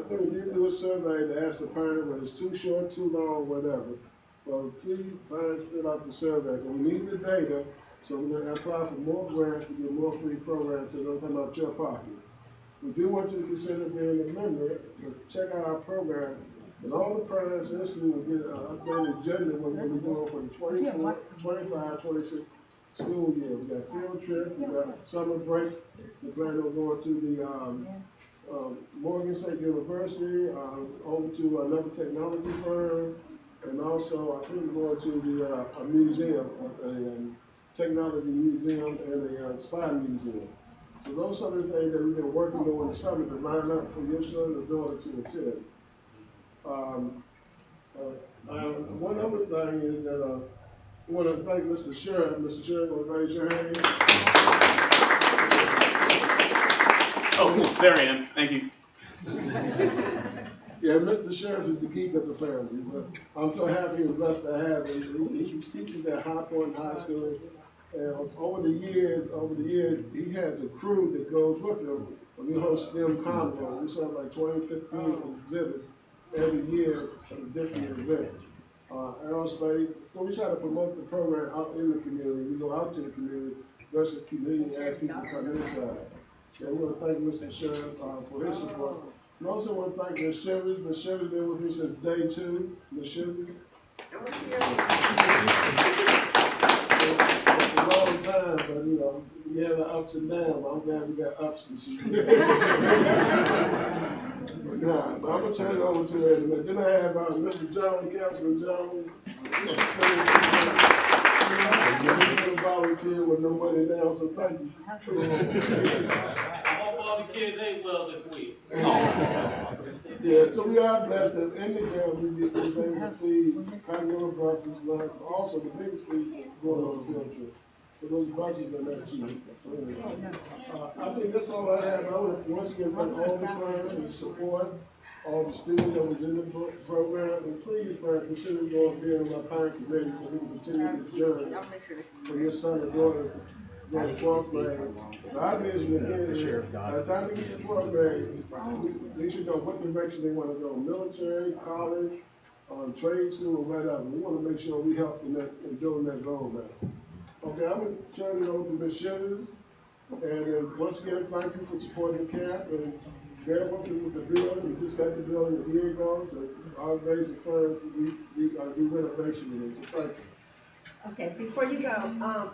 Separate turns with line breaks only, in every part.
think we did do a survey to ask the parent whether it's too short, too long, whatever. Well, please, parents, fill out the survey. But we need the data, so we're going to apply for more grants to get more free programs so don't come out your pocket. We do want you to consider being a member, but check out our program. And all the parents in school will get an updated agenda what we're going to be doing for the 24, 25, 26 school year. We got field trip, we got summer break. We plan on going to the Morgan State University, over to another technology firm, and also I think we're going to a museum, a technology museum and a spy museum. So those are the things that we've been working on in the summer to line up for your son or daughter to attend. One other thing is that I want to thank Mr. Sheriff. Mr. Sheriff, will raise your hand.
Oh, cool. There I am. Thank you.
Yeah, Mr. Sheriff is the geek of the family. But I'm so happy and blessed to have him. He teaches at High Point High School. And over the years, he has a crew that goes with him. When we host STEM Convo, we serve like 20, 15 exhibits every year at a different event. Aerospace, so we try to promote the program out in the community. We go out to the community versus community and ask people to come inside. So we want to thank Mr. Sheriff for his support. We also want to thank Ms. Shivers. Ms. Shivers been with me since day 2. Ms. Shivers. It's a long time, but you know, we had our ups and downs. I'm glad we got ups and shit. Nah, but I'm gonna turn it over to her in a minute. Then I have Mr. Jones, Councilman Jones. He's a volunteer with no money now, so thank you.
I hope all the kids ate well this week.
Yeah, so we are blessed that in the camp we get able to feed continental breakfast, lunch, also the biggest feed going on the field trip. So those buses are not cheap. So anyway, I think that's all I have. I want to once again thank all the parents and support, all the students that was in the program, and please, parents, consider going being on my parent committee so we can continue this journey for your son or daughter going to 12th grade. So I mentioned again, by the time they get to 12th grade, they should know what direction they want to go, military, college, trade school, or whatever. We want to make sure we help them in doing that roadmap. Okay, I'm going to turn it over to Ms. Shivers. And once again, thank you for supporting the camp. And bear with me with the building. We just got the building a year ago, so our raising funds, we do renovation in it. So thank you.
Okay, before you go,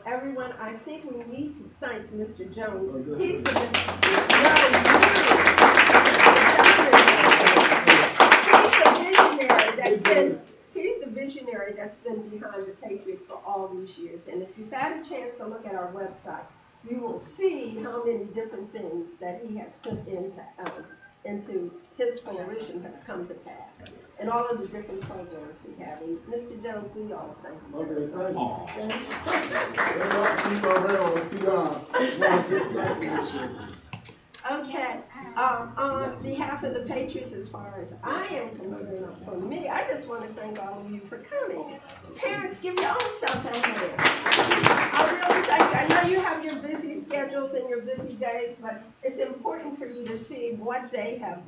everyone, I think we need to thank Mr. Jones. He's the visionary that's been behind the Patriots for all these years. And if you've had a chance to look at our website, you will see how many different things that he has put into his fruition has come to pass. And all of the different programs we have. And Mr. Jones, we all thank you.
Okay, thank you.
Okay, on behalf of the Patriots, as far as I am concerned, for me, I just want to thank all of you for coming. Parents, give your own selves a hand. I really thank you. I know you have your busy schedules and your busy days, but it's important for you to see what they have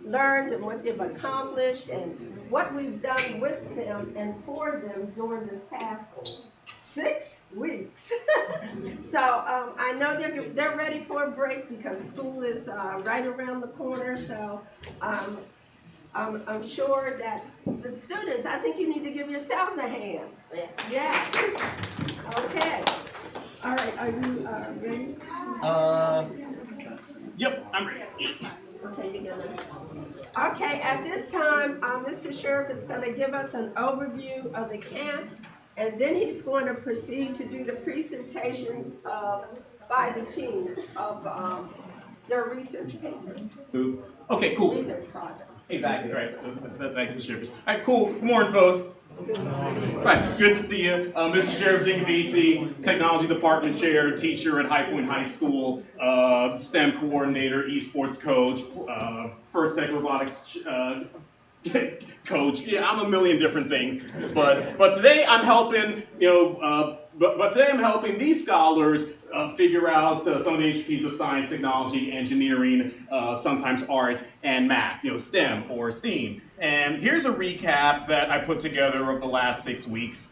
learned and what they've accomplished and what we've done with them and for them during this past 6 weeks. So I know they're ready for a break because school is right around the corner. So I'm sure that the students, I think you need to give yourselves a hand. Yeah. Okay. All right. Are you ready?
Yep, I'm ready.
Okay, you're gonna. Okay. At this time, Mr. Sheriff is going to give us an overview of the camp. And then he's going to proceed to do the presentations by the teams of their research papers.
Okay, cool.
Research projects.
Exactly, right. Thanks, Mr. Sheriff. All right, cool. Good morning, folks. Right, good to see you. Mr. Sheriff Dean VC, Technology Department Chair, teacher at High Point High School, STEM coordinator, esports coach, First Tech Robotics coach. Yeah, I'm a million different things, but today I'm helping but them helping these scholars figure out some of the HPs of science, technology, engineering, sometimes art, and math, STEM or STEAM. And here's a recap that I put together of the last 6 weeks.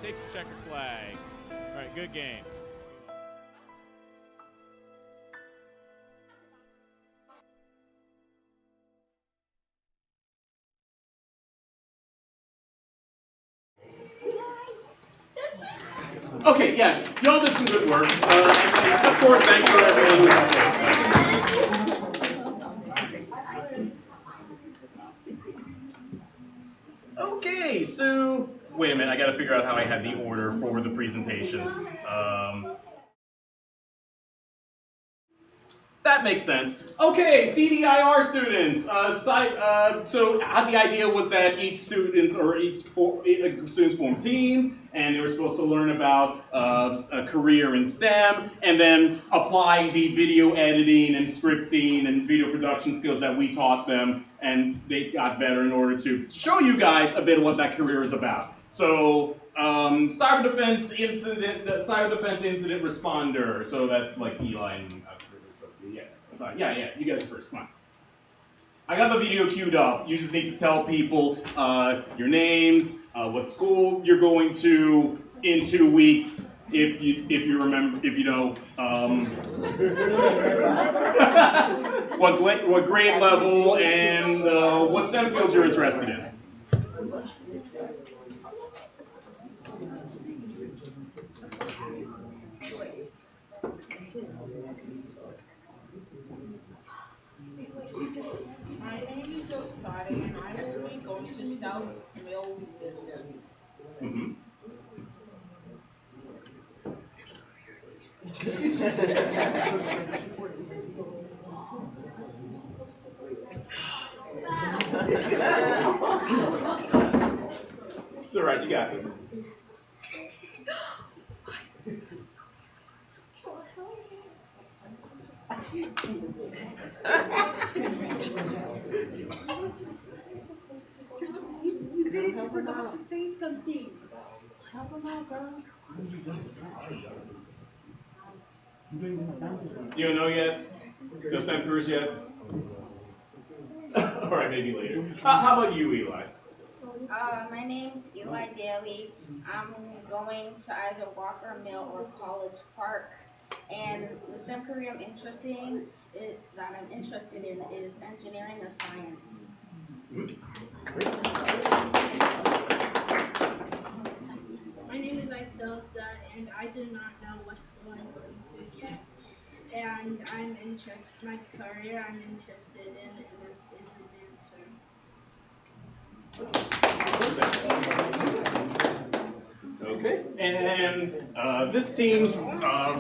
Take the checker flag. All right, good game.
Okay, yeah, y'all did some good work. And of course, thank you everyone. Okay, so wait a minute, I gotta figure out how I had the order for the presentations. That makes sense. Okay, CDIR students. So the idea was that each student or students form teams, and they were supposed to learn about a career in STEM, and then apply the video editing and scripting and video production skills that we taught them, and they got better in order to show you guys a bit of what that career is about. So cyber defense incident responder. So that's like Eli and yeah. Sorry. Yeah. You guys are first. Come on. I got the video queued up. You just need to tell people your names, what school you're going to in 2 weeks, if you remember, if you know, what grade level and what STEM fields you're interested in.
My name is Osada, and I will be going to South Millville.
Mm-hmm. It's all right, you got this.
You didn't, you forgot to say something. Help him out, girl.
You don't know yet? No STEM careers yet? All right, maybe later. How about you, Eli?
My name's Eli Daly. I'm going to either Walker Mill or College Park. And the STEM career I'm interested in is engineering or science.
My name is Iselsa, and I do not know what's going to yet. And I'm interested, my career I'm interested in is a dancer.
Okay. And this team's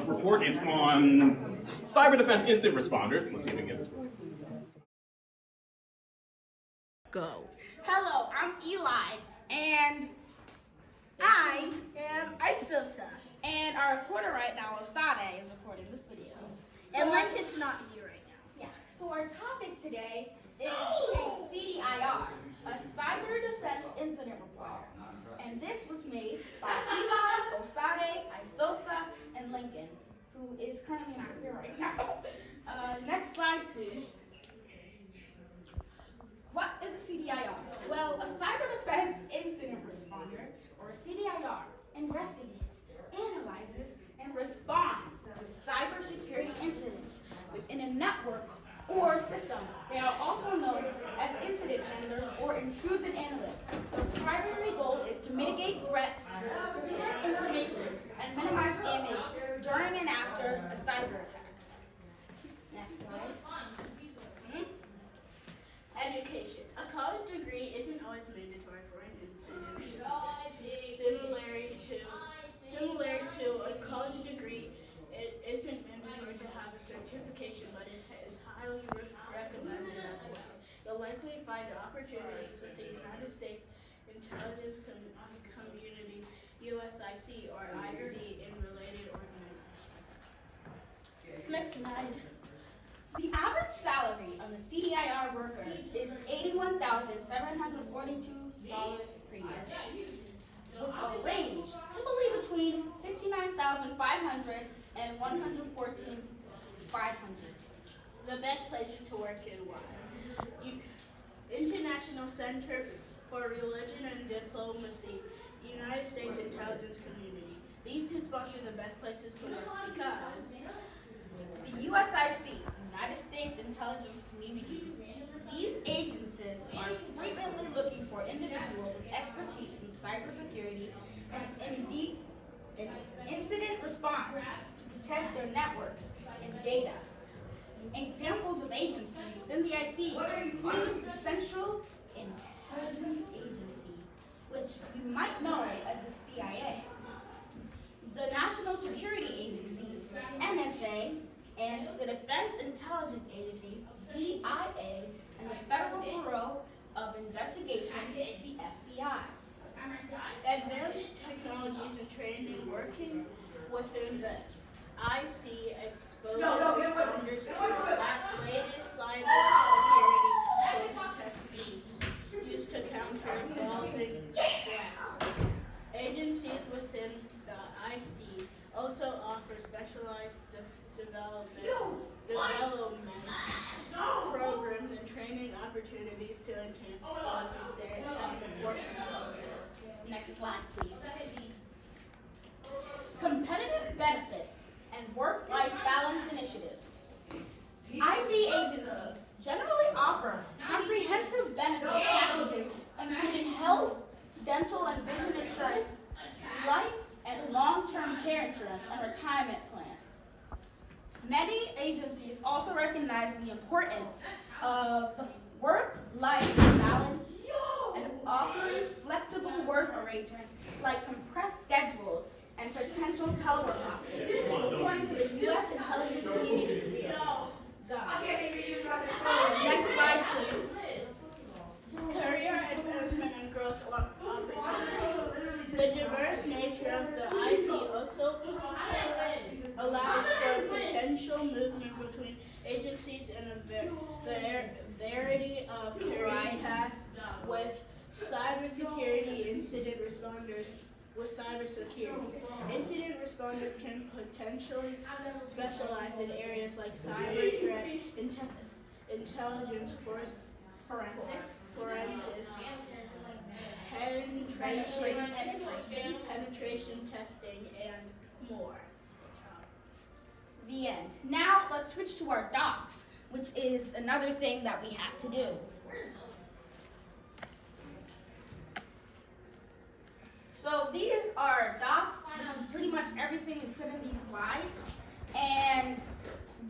report is on cyber defense incident responders. Let's see if we can get this working.
Go.
Hello, I'm Eli, and I am Isosa. And our reporter right now, Osade, is recording this video. And Lincoln's not here right now. Yeah, so our topic today is a CDIR, a Cyber Defense Incident Report. And this was made by Eli, Osade, Isosa, and Lincoln, who is currently not here right now. Next slide, please. What is a CDIR? Well, a Cyber Defense Incident Responder, or CDIR, investigates, analyzes, and responds to cybersecurity incidents within a network or system. They are also known as incident handlers or intrusion analysts. Their primary goal is to mitigate threats, protect information, and minimize damage during and after a cyber attack. Next slide.
Education. A college degree isn't always mandatory for an institution. Similar to a college degree, it isn't mandatory to have a certification, but it is highly recommended as well. You'll likely find opportunities with the United States Intelligence Community, USIC, or IC, in related organizations.
Next slide. The average salary of a CDIR worker is $81,742 per year, with a range typically between $69,500 and $114,500.
The best places to work in why. International Center for Religion and Diplomacy, United States Intelligence Community. These two spots are the best places to work because
the USIC, United States Intelligence Community. These agencies are frequently looking for individuals with expertise in cybersecurity and incident response to protect their networks and data. Examples of agencies within the IC include the Central Intelligence Agency, which you might know as the CIA, the National Security Agency, NSA, and the Defense Intelligence Agency, DIA, and the Federal Bureau of Investigation, the FBI.
advanced technologies and training working within the IC exposes responders to the latest cybersecurity tools and techniques used to counter evolving threats. Agencies within the IC also offer specialized development programs and training opportunities to enhance skills and stay at the forefront.
Next slide, please. competitive benefits, and work-life balance initiatives. IC agencies generally offer comprehensive benefit packages including health, dental and vision insurance, life and long-term care insurance, and retirement plans. Many agencies also recognize the importance of work-life balance and offering flexible work arrangements like compressed schedules and potential telework options, according to the U.S. Intelligence Community Career Guide. Next slide, please. Career advancement and growth opportunities. The diverse nature of the IC also allows for potential movement between agencies and a variety of career paths with cybersecurity incident responders. With cybersecurity, incident responders can potentially specialize in areas like cyber threat, intelligence, forensics, penetration testing, and more.
The end. Now let's switch to our docs, which is another thing that we have to do. So these are docs, which is pretty much everything we put in these slides. And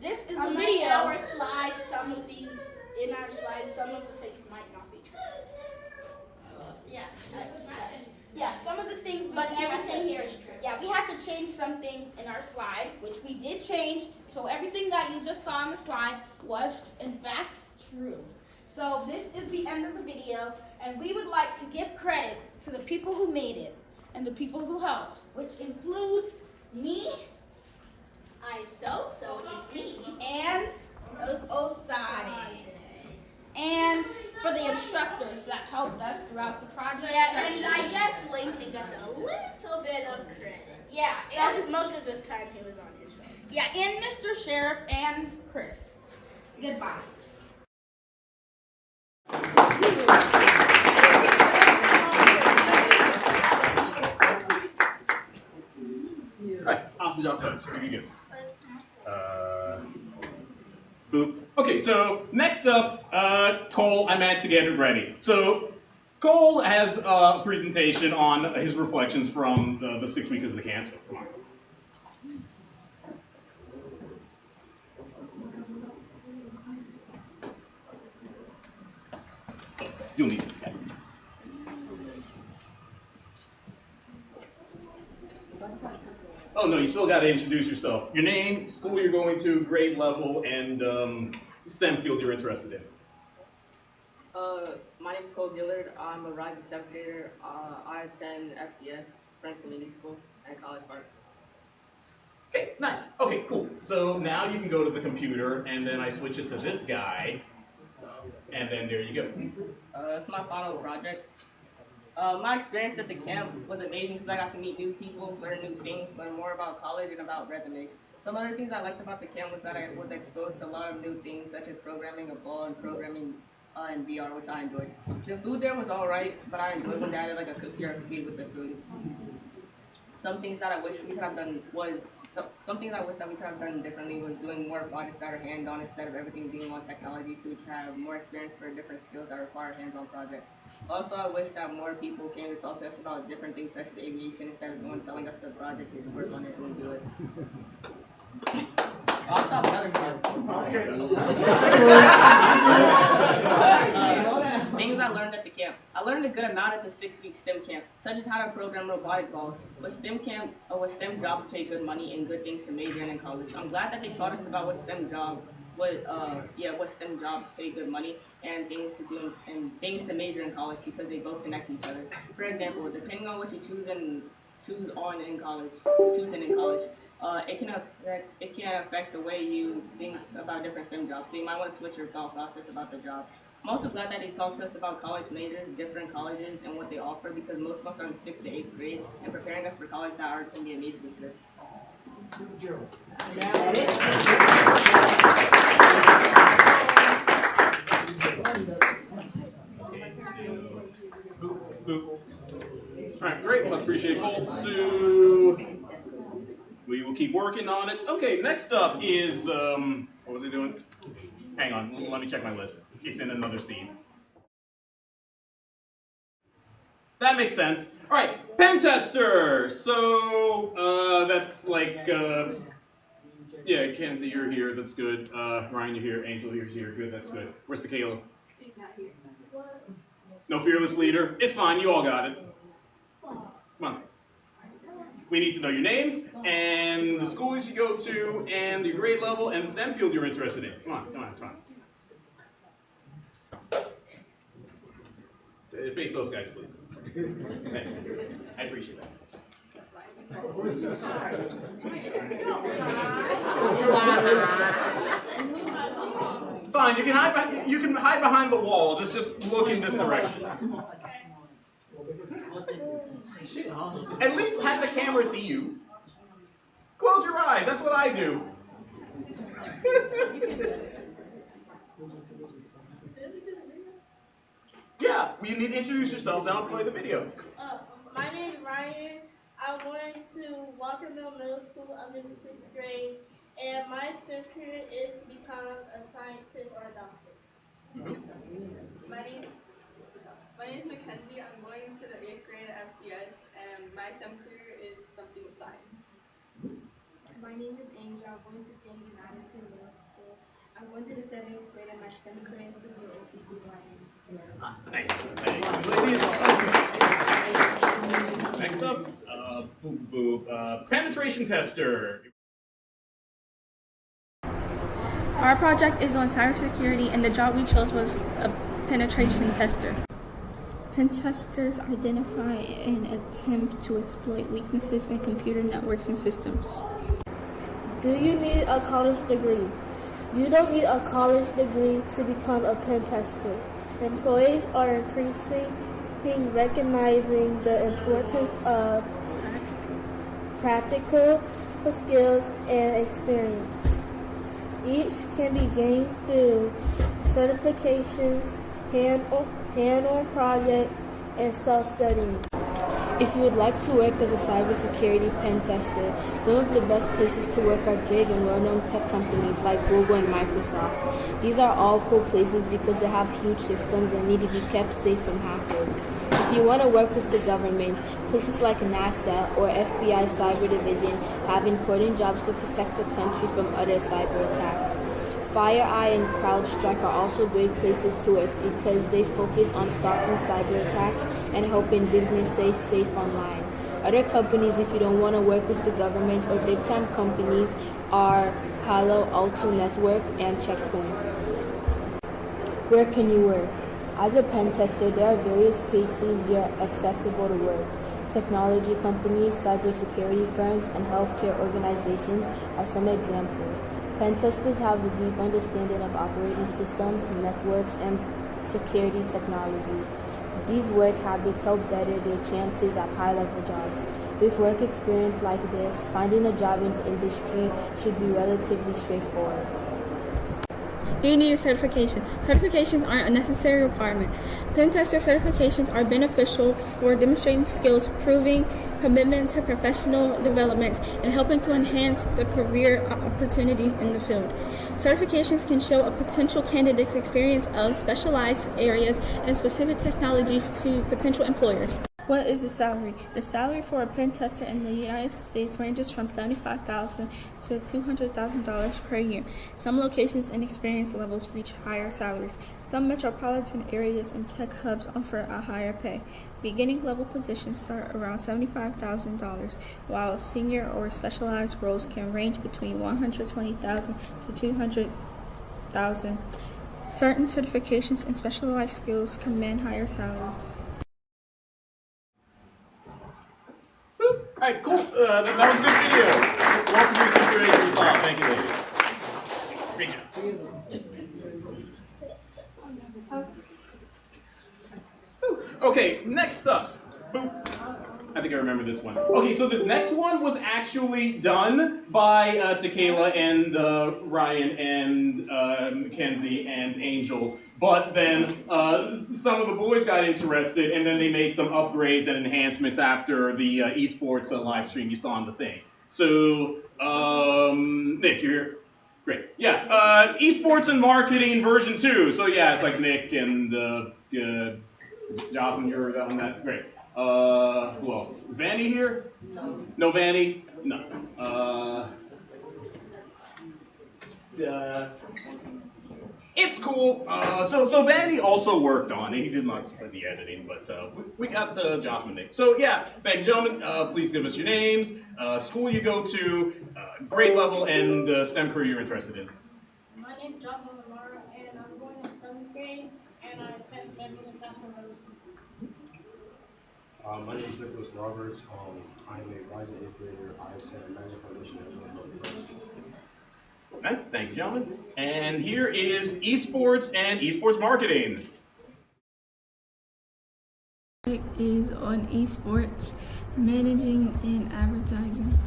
this is a video.
In our slides, some of the things might not be true. Some of the things, but everything here is true. Yeah, we had to change some things in our slide, which we did change. So everything that you just saw on the slide was, in fact, true. So this is the end of the video, and we would like to give credit to the people who made it and the people who helped, which includes me, which is me, and Osai. And for the instructors that helped us throughout the project.
Yeah, and I guess Lincoln gets a little bit of credit.
Yeah, and
Most of the time he was on his phone.
yeah, and Mr. Sheriff and Chris. Goodbye.
Alright, awesome job, folks. Very good. Boop. Okay, so next up, Cole, I managed to get it ready. So Cole has a presentation on his reflections from the 6 weeks of the camp. So come on. You'll need this guy. Oh no, you still got to introduce yourself. Your name, school you're going to, grade level, and STEM field you're interested in.
My name's Cole Gillard. I'm a rising 7th grader. I attend FCS, Friends Community School, at College Park.
Okay, nice. Okay, cool. So now you can go to the computer, and then I switch it to this guy, and then there you go.
It's my final project. My experience at the camp was amazing because I got to meet new people, learn new things, learn more about college and about resumes. Some other things I liked about the camp was that I was exposed to a lot of new things, such as programming a ball and programming in VR, which I enjoyed. The food there was alright, but I enjoyed when they added like a cookie or a sweet with the food. Some things that I wish we could have done was, some things I wish that we could have done differently was doing more projects that are hands-on instead of everything being on technology, so we could have more experience for different skills that require hands-on projects. Also, I wish that more people came to talk to us about different things such as aviation instead of someone telling us the project to work on it and do it. I'll stop another time. Things I learned at the camp. I learned a good amount at the 6-week STEM camp, such as how to program robotic balls. With STEM jobs pay good money and good things to major in college. I'm glad that they taught us about what STEM jobs pay good money and things to do and things to major in college because they both connect to each other. For example, depending on what you choose in college, it can affect the way you think about different STEM jobs. So you might want to switch your thought process about the jobs. I'm also glad that they talked to us about college majors, different colleges, and what they offer because most of us are in 6th to 8th grade, and preparing us for college that can be amazingly good.
All right, great. Much appreciate it, Cole. So we'll keep working on it. Okay, next up is, what was he doing? Hang on, let me check my list. It's in another scene. That makes sense. All right, pen tester. So that's like, yeah, Kenzie, you're here. That's good. Ryan, you're here. Angel, you're here. Good. That's good. Where's Tequila?
She's not here.
No fearless leader. It's fine. You all got it. Come on. We need to know your names and the schools you go to and your grade level and the STEM field you're interested in. Come on, it's fine. Face those guys, please. Thank you. I appreciate that. Fine, you can hide behind the wall. Just look in this direction. At least have the camera see you. Close your eyes. That's what I do. Yeah, well, you need to introduce yourself now and play the video.
My name is Ryan. I'm going to Walker Middle School. I'm in the 6th grade. And my STEM career is to become a scientist or a doctor.
My name is Mackenzie. I'm going to the 8th grade at FCS, and my STEM career is something with science.
My name is Angel. I'm going to James Madison Middle School. I'm going to the 7th grade, and my STEM career is to be an OBGYN.
Nice. Next up, penetration tester.
Our project is on cybersecurity, and the job we chose was a penetration tester. Pen testers identify and attempt to exploit weaknesses in computer networks and systems.
Do you need a college degree? You don't need a college degree to become a pen tester. Employees are increasingly recognizing the importance of practical skills and experience. Each can be gained through certifications, hand-on projects, and self-studying.
If you would like to work as a cybersecurity pen tester, some of the best places to work are big and well-known tech companies like Google and Microsoft. These are all cool places because they have huge systems and need to be kept safe from hackers. If you want to work with the government, places like NASA or FBI Cyber Division have important jobs to protect the country from other cyber attacks. FireEye and CrowdStrike are also great places to work because they focus on stopping cyber attacks and helping business stay safe online. Other companies, if you don't want to work with the government or big-time companies, are Palo Alto Network and Checkpoint. Where can you work? As a pen tester, there are various places you're accessible to work. Technology companies, cybersecurity firms, and healthcare organizations are some examples. Pen testers have a deep understanding of operating systems, networks, and security technologies. These work habits help better their chances at high-level jobs. With work experience like this, finding a job in the industry should be relatively straightforward.
Do you need a certification? Certifications aren't a necessary requirement. Pen tester certifications are beneficial for demonstrating skills, proving commitment to professional developments, and helping to enhance the career opportunities in the field. Certifications can show a potential candidate's experience of specialized areas and specific technologies to potential employers. What is the salary? The salary for a pen tester in the United States ranges from $75,000 to $200,000 per year. Some locations and experience levels reach higher salaries. Some metropolitan areas and tech hubs offer a higher pay. Beginning level positions start around $75,000, while senior or specialized roles can range between $120,000 to $200,000. Certain certifications and specialized skills command higher salaries.
All right, cool. That was a good video. Welcome to Super 8 Resolve. Thank you, ladies. Great job. Okay, next up. Boop. I think I remember this one. Okay, so this next one was actually done by Tequila and Ryan and Mackenzie and Angel, but then some of the boys got interested, and then they made some upgrades and enhancements after the esports live stream you saw on the thing. So Nick, you're here? Great. Yeah, esports and marketing version 2. So yeah, it's like Nick and Jonathan, you're on that. Great. Who else? Is Vanny here? No Vanny? Nuts. It's cool. So Vanny also worked on it. He did much of the editing, but we got Jonathan and Nick. So yeah, thank you, gentlemen. Please give us your names, school you go to, grade level, and the STEM career you're interested in.
My name's Jonathan Lamar, and I'm going in 7th grade, and I attend Benjamin National Middle School.
My name is Nicholas Roberts. I'm a rising 8th grader. I attend Magic Foundation at University.
Nice, thank you, gentlemen. And here is esports and esports marketing.
Is on esports, managing and advertising.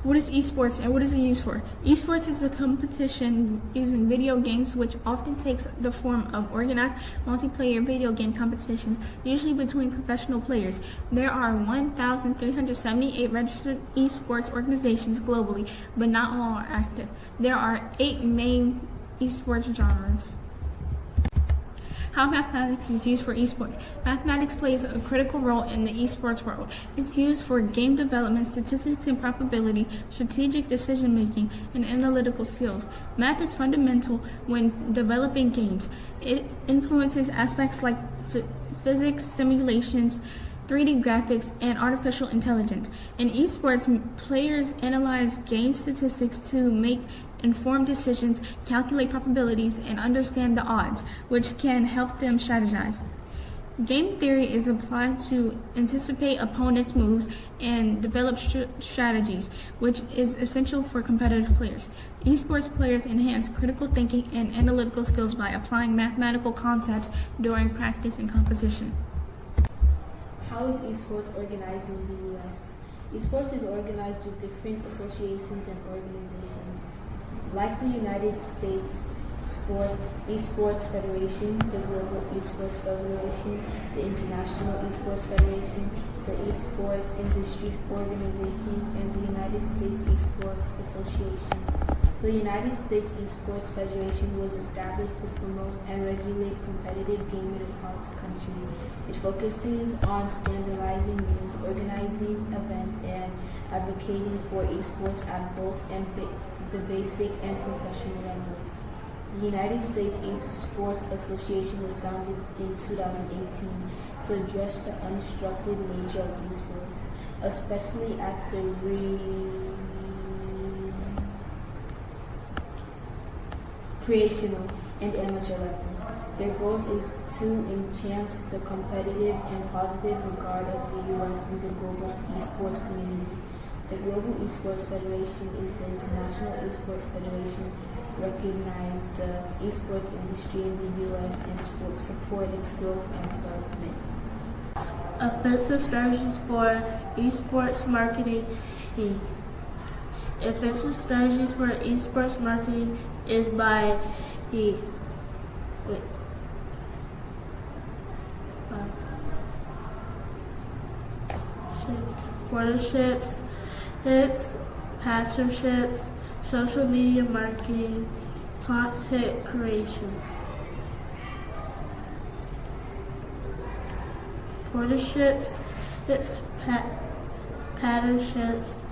What is esports and what is it used for? Esports is a competition using video games which often takes the form of organized multiplayer video game competitions, usually between professional players. There are 1,378 registered esports organizations globally, but not all are active. There are 8 main esports genres. How mathematics is used for esports. Mathematics plays a critical role in the esports world. It's used for game development, statistics and probability, strategic decision making, and analytical skills. Math is fundamental when developing games. It influences aspects like physics, simulations, 3D graphics, and artificial intelligence. In esports, players analyze game statistics to make informed decisions, calculate probabilities, and understand the odds, which can help them strategize. Game theory is applied to anticipate opponents' moves and develop strategies, which is essential for competitive players. Esports players enhance critical thinking and analytical skills by applying mathematical concepts during practice and competition.
How is esports organized in the U.S.? Esports is organized with different associations and organizations. Like the United States Esports Federation, the Global Esports Federation, the International Esports Federation, the Esports Industry Organization, and the United States Esports Association. The United States Esports Federation was established to promote and regulate competitive gaming across the country. It focuses on standardizing rules, organizing events, and advocating for esports at both the basic and professional levels. The United States Esports Association was founded in 2018 to address the unstructured nature of esports, especially at the recreational and amateur level. Their goal is to enhance the competitive and positive regard of the U.S. in the global esports community. The Global Esports Federation is the international esports federation recognize the esports industry in the U.S. and support its growth and development.
Offensive strategies for esports marketing. Offensive strategies for esports marketing is by partnerships, partnerships, social media marketing, content creation. Partnerships, partnerships,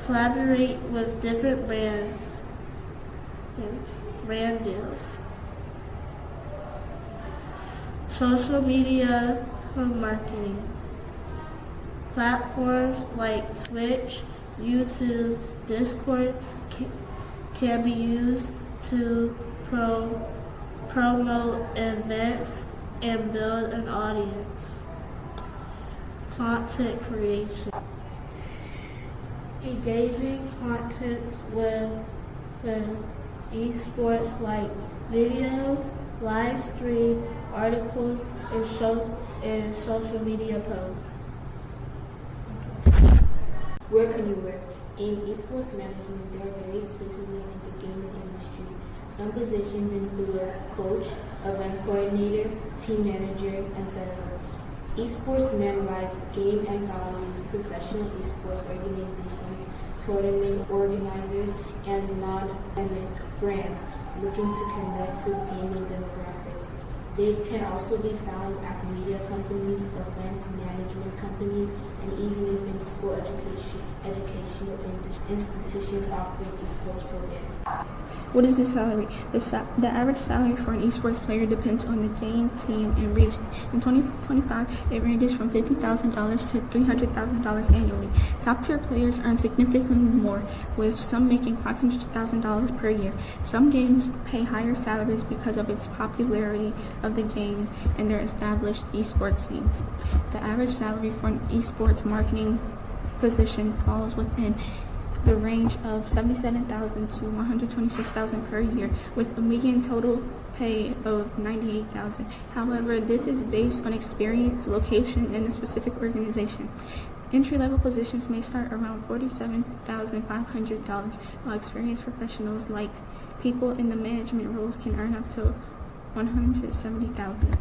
collaborate with different brands, brand deals. Social media marketing. Platforms like Twitch, YouTube, Discord can be used to promote events and build an audience. Content creation. Engaging content with esports like videos, live stream, articles, and social media posts.
Where can you work? In esports management, there are various places within the gaming industry. Some positions include a coach, event coordinator, team manager, etc. Esports men like game and value professional esports organizations to tournament organizers, and non-endemic brands looking to connect to gaming demographics. They can also be found at media companies, event management companies, and even within school educational institutions offering esports programs.
What is the salary? The average salary for an esports player depends on the game, team, and region. In 2025, it ranges from $50,000 to $300,000 annually. Top-tier players earn significantly more, with some making $500,000 per year. Some games pay higher salaries because of its popularity of the game and their established esports teams. The average salary for an esports marketing position falls within the range of $77,000 to $126,000 per year, with a median total pay of $98,000. However, this is based on experience, location, and a specific organization. Entry-level positions may start around $47,500, while experienced professionals like people in the management roles can earn up to $170,000.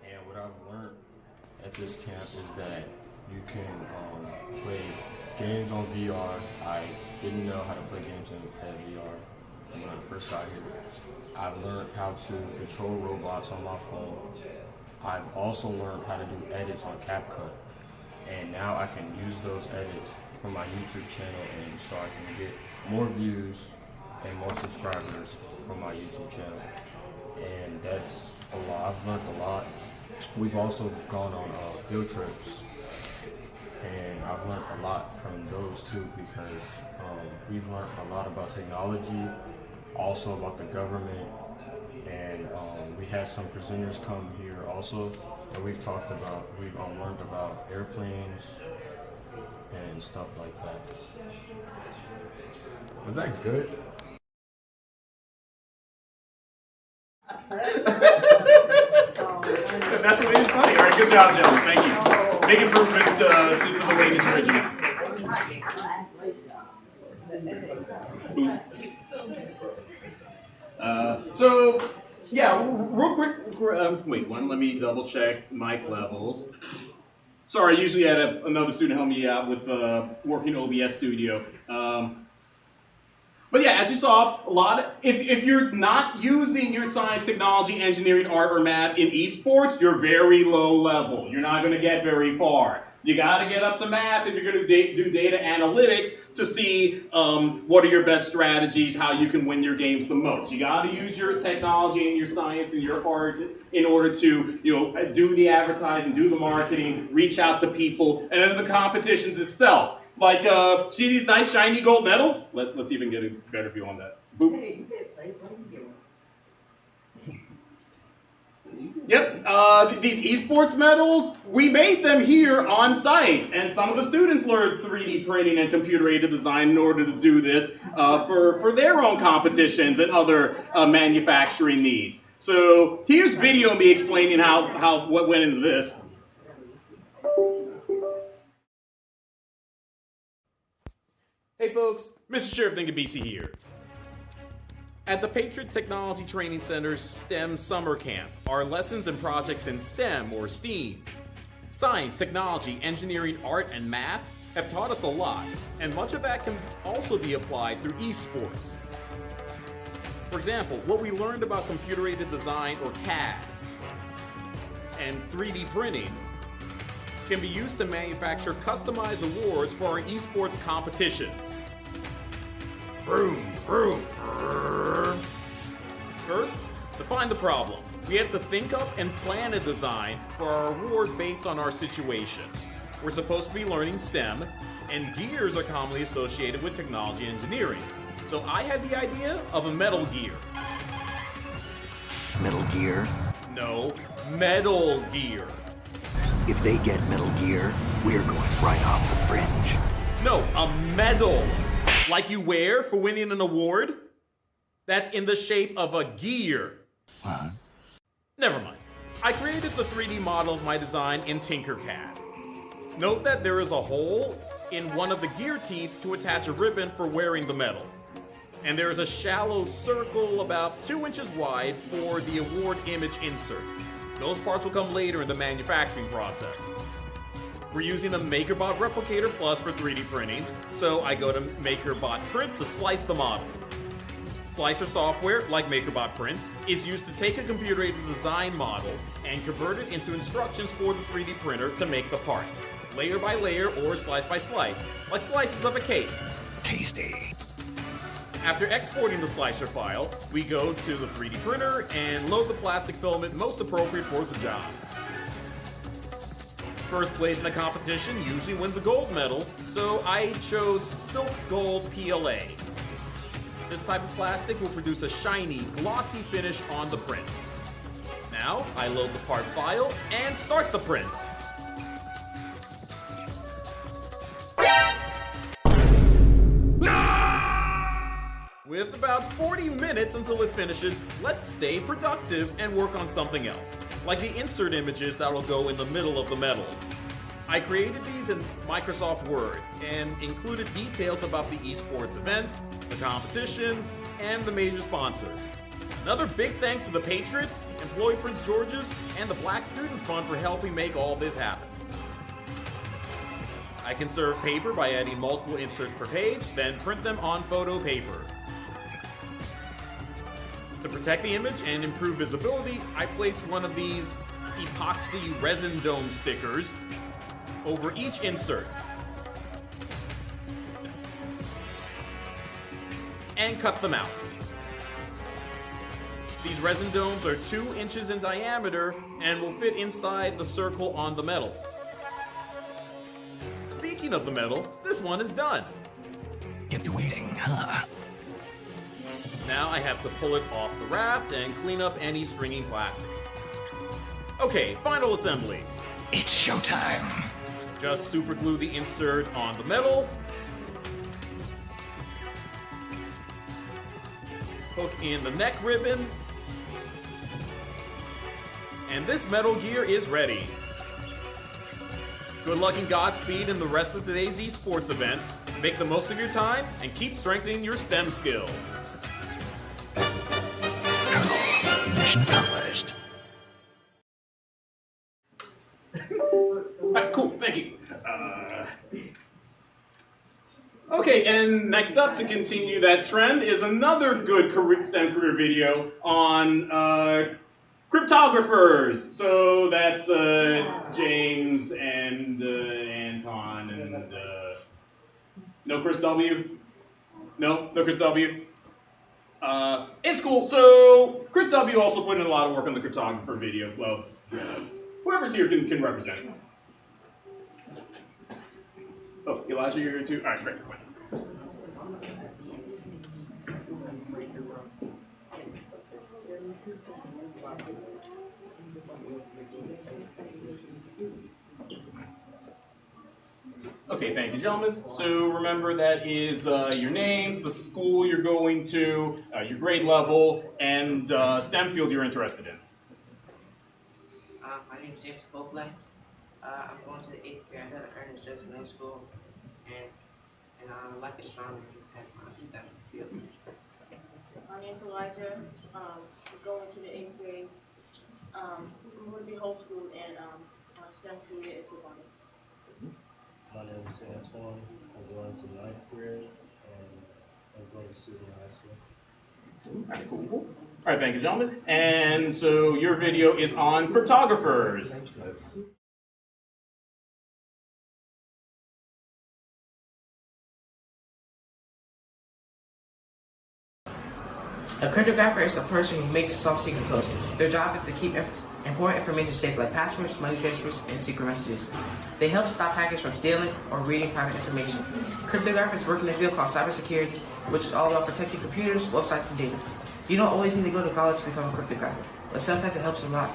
And what I've learned at this camp is that you can play games on VR. I didn't know how to play games in VR when I first got here. I've learned how to control robots on my phone. I've also learned how to do edits on CapCut. And now I can use those edits for my YouTube channel, and so I can get more views and more subscribers from my YouTube channel. And that's a lot. I've learned a lot. We've also gone on field trips, and I've learned a lot from those too, because we've learned a lot about technology, also about the government, and we had some presenters come here also, and we've learned about airplanes and stuff like that. Was that good?
That's what it is funny. All right, good job, gentlemen. Thank you. Big improvements to the ladies' original. So, yeah, real quick, wait, let me double check mic levels. Sorry, I usually had another student help me out with working OBS Studio. But yeah, as you saw, if you're not using your science, technology, engineering, art, or math in esports, you're very low level. You're not going to get very far. You got to get up to math if you're going to do data analytics to see what are your best strategies, how you can win your games the most. You got to use your technology and your science and your art in order to do the advertising, do the marketing, reach out to people, and then the competitions itself. Like, see these nice shiny gold medals? Let's even get a better view on that. Boop. Yep, these esports medals, we made them here on site, and some of the students learned 3D printing and computer-aided design in order to do this for their own competitions and other manufacturing needs. So here's video of me explaining what went into this. Hey folks, Mr. Sheriff BC here. At the Patriots Technology Training Center's STEM Summer Camp, our lessons and projects in STEM or STEAM, science, technology, engineering, art, and math have taught us a lot, and much of that can also be applied through esports. For example, what we learned about computer-aided design or CAD and 3D printing can be used to manufacture customized awards for our esports competitions. Vroom, vroom, vroom. First, define the problem. We have to think up and plan a design for our award based on our situation. We're supposed to be learning STEM, and gears are commonly associated with technology and engineering. So I had the idea of a metal gear.
Metal Gear?
No, Metal Gear.
If they get Metal Gear, we're going right off the fringe.
No, a medal. Like you wear for winning an award? That's in the shape of a gear.
What?
Never mind. I created the 3D model of my design in Tinkercad. Note that there is a hole in one of the gear teeth to attach a ribbon for wearing the medal. And there is a shallow circle about 2 inches wide for the award image insert. Those parts will come later in the manufacturing process. We're using a MakerBot Replicator Plus for 3D printing, so I go to MakerBot Print to slice the model. Slicer software, like MakerBot Print, is used to take a computer-aided design model and convert it into instructions for the 3D printer to make the part, layer by layer or slice by slice, like slices of a cake.
Tasty.
After exporting the slicer file, we go to the 3D printer and load the plastic filament most appropriate for the job. First place in the competition usually wins a gold medal, so I chose Silk Gold PLA. This type of plastic will produce a shiny, glossy finish on the print. Now, I load the part file and start the print. With about 40 minutes until it finishes, let's stay productive and work on something else, like the insert images that will go in the middle of the medals. I created these in Microsoft Word and included details about the esports event, the competitions, and the major sponsors. Another big thanks to the Patriots, Employee Prince George's, and the Black Student Fund for helping make all this happen. I conserve paper by adding multiple inserts per page, then print them on photo paper. To protect the image and improve visibility, I placed one of these epoxy resin dome stickers over each insert and cut them out. These resin domes are 2 inches in diameter and will fit inside the circle on the metal. Speaking of the metal, this one is done.
Kept you waiting, huh?
Now I have to pull it off the raft and clean up any stringing plastic. Okay, final assembly.
It's showtime.
Just super glue the insert on the metal. Hook in the neck ribbon. And this Metal Gear is ready. Good luck and Godspeed in the rest of today's esports event. Make the most of your time and keep strengthening your STEM skills.
Mission accomplished.
Alright, cool, thank you. Okay, and next up to continue that trend is another good STEM career video on cryptographers. So that's James and Anton and no Chris W. No Chris W. It's cool. So Chris W. also put in a lot of work on the cryptographer video. Well, whoever's here can represent it. Oh, Elijah, you're here too? All right, great. Okay, thank you, gentlemen. So remember that is your names, the school you're going to, your grade level, and STEM field you're interested in.
My name is James Copeland. I'm going to the 8th grade at Ernest Jones Middle School, and I like astronomy at my STEM field.
My name is Elijah. We're going to the 8th grade. I'm going to be homeschooled, and my STEM field is robotics.
My name is Antoine. I'm going to 9th grade, and I'm going to senior high school.
All right, cool. All right, thank you, gentlemen. And so your video is on cryptographers.
A cryptographer is a person who makes some secret code. Their job is to keep important information safe, like passwords, money transfers, and secret messages. They help stop hackers from stealing or reading private information. Cryptographers work in a field called cybersecurity, which is all about protecting computers, websites, and data. You don't always need to go to college to become a cryptographer, but sometimes it helps a lot.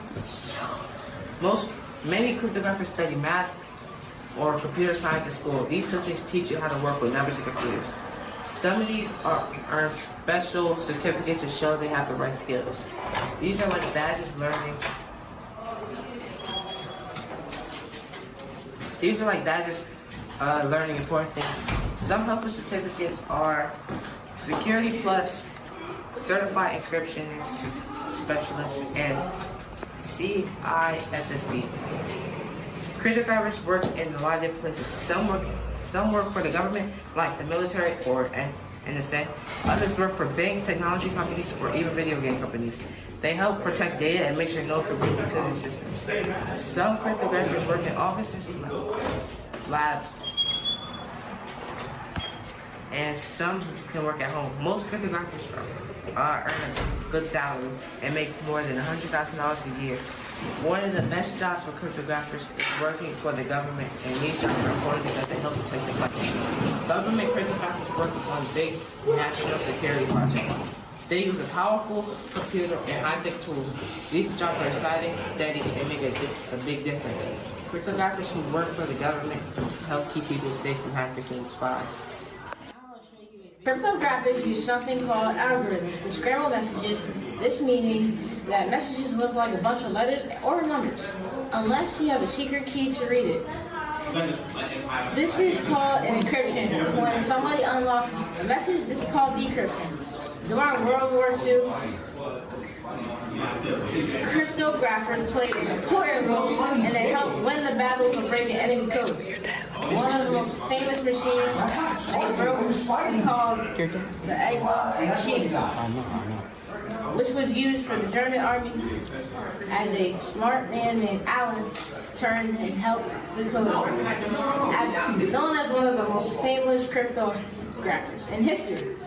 Many cryptographers study math or computer science at school. These subjects teach you how to work with numbers and computers. Some of these earn special certificates to show they have the right skills. These are like badges learning. These are like badges learning important things. Some helpful certificates are Security Plus, Certified Encryption Specialist, and CISSP. Cryptographers work in a lot of different places. Some work for the government, like the military or NSA. Others work for banks, technology companies, or even video game companies. They help protect data and make sure no can break into the system. Some cryptographers work in offices, labs, and some can work at home. Most cryptographers earn a good salary and make more than $100,000 a year. One of the best jobs for cryptographers is working for the government, and these jobs are important because they help protect the country. Government cryptographers work on big national security projects. They use a powerful computer and high-tech tools. These jobs are exciting, steady, and make a big difference. Cryptographers who work for the government help keep people safe from hackers and spies.
Cryptographers use something called algorithms to scramble messages, this meaning that messages look like a bunch of letters or numbers, unless you have a secret key to read it. This is called an encryption. When somebody unlocks a message, this is called decryption. During World War II, cryptographers played an important role, and they helped win the battles of breaking enemy codes. One of the most famous machines they broke is called the Egg machine, which was used for the German army as a smart man named Allen turned and helped the code. Known as one of the most famous cryptographers in history.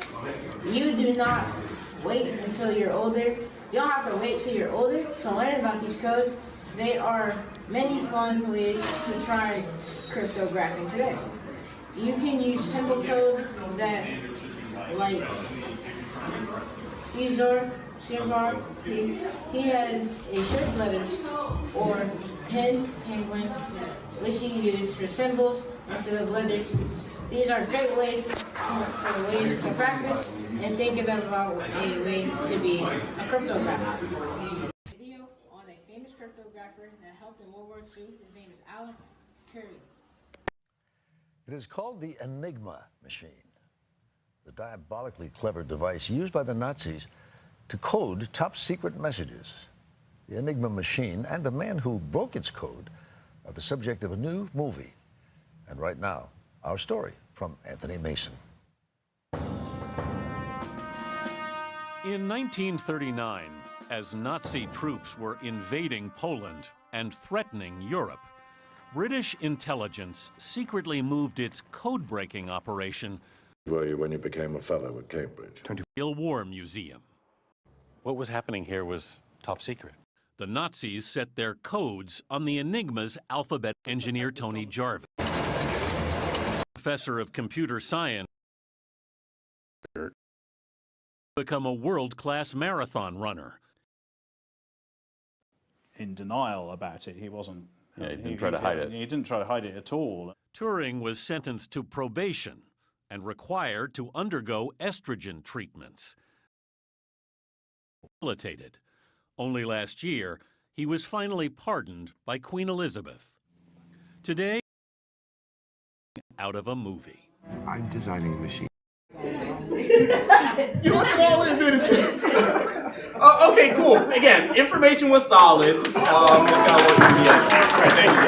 You do not wait until you're older. You don't have to wait till you're older to learn about these codes. There are many fun ways to try cryptographing today. You can use simple codes that, like Caesar, he had a shift letters or penguins, which he used for symbols instead of letters. These are great ways to practice and think about a way to be a cryptographer. Video on a famous cryptographer that helped in World War II. His name is Alan Turing.
It is called the Enigma machine, the diabolically clever device used by the Nazis to code top-secret messages. The Enigma machine and the man who broke its code are the subject of a new movie. And right now, our story from Anthony Mason.
In 1939, as Nazi troops were invading Poland and threatening Europe, British intelligence secretly moved its code-breaking operation
were you when you became a fellow at Cambridge?
to the War Museum.
What was happening here was top secret.
The Nazis set their codes on the Enigma's alphabet. Engineer Tony Jarvis, professor of computer science, become a world-class marathon runner.
In denial about it, he wasn't.
Yeah, he didn't try to hide it.
He didn't try to hide it at all.
Turing was sentenced to probation and required to undergo estrogen treatments. Rehabilitated. Only last year, he was finally pardoned by Queen Elizabeth. Today, out of a movie.
I'm designing a machine.
You look at all in okay, cool. Again, information was solid. Just gotta work with me. All right, thank you.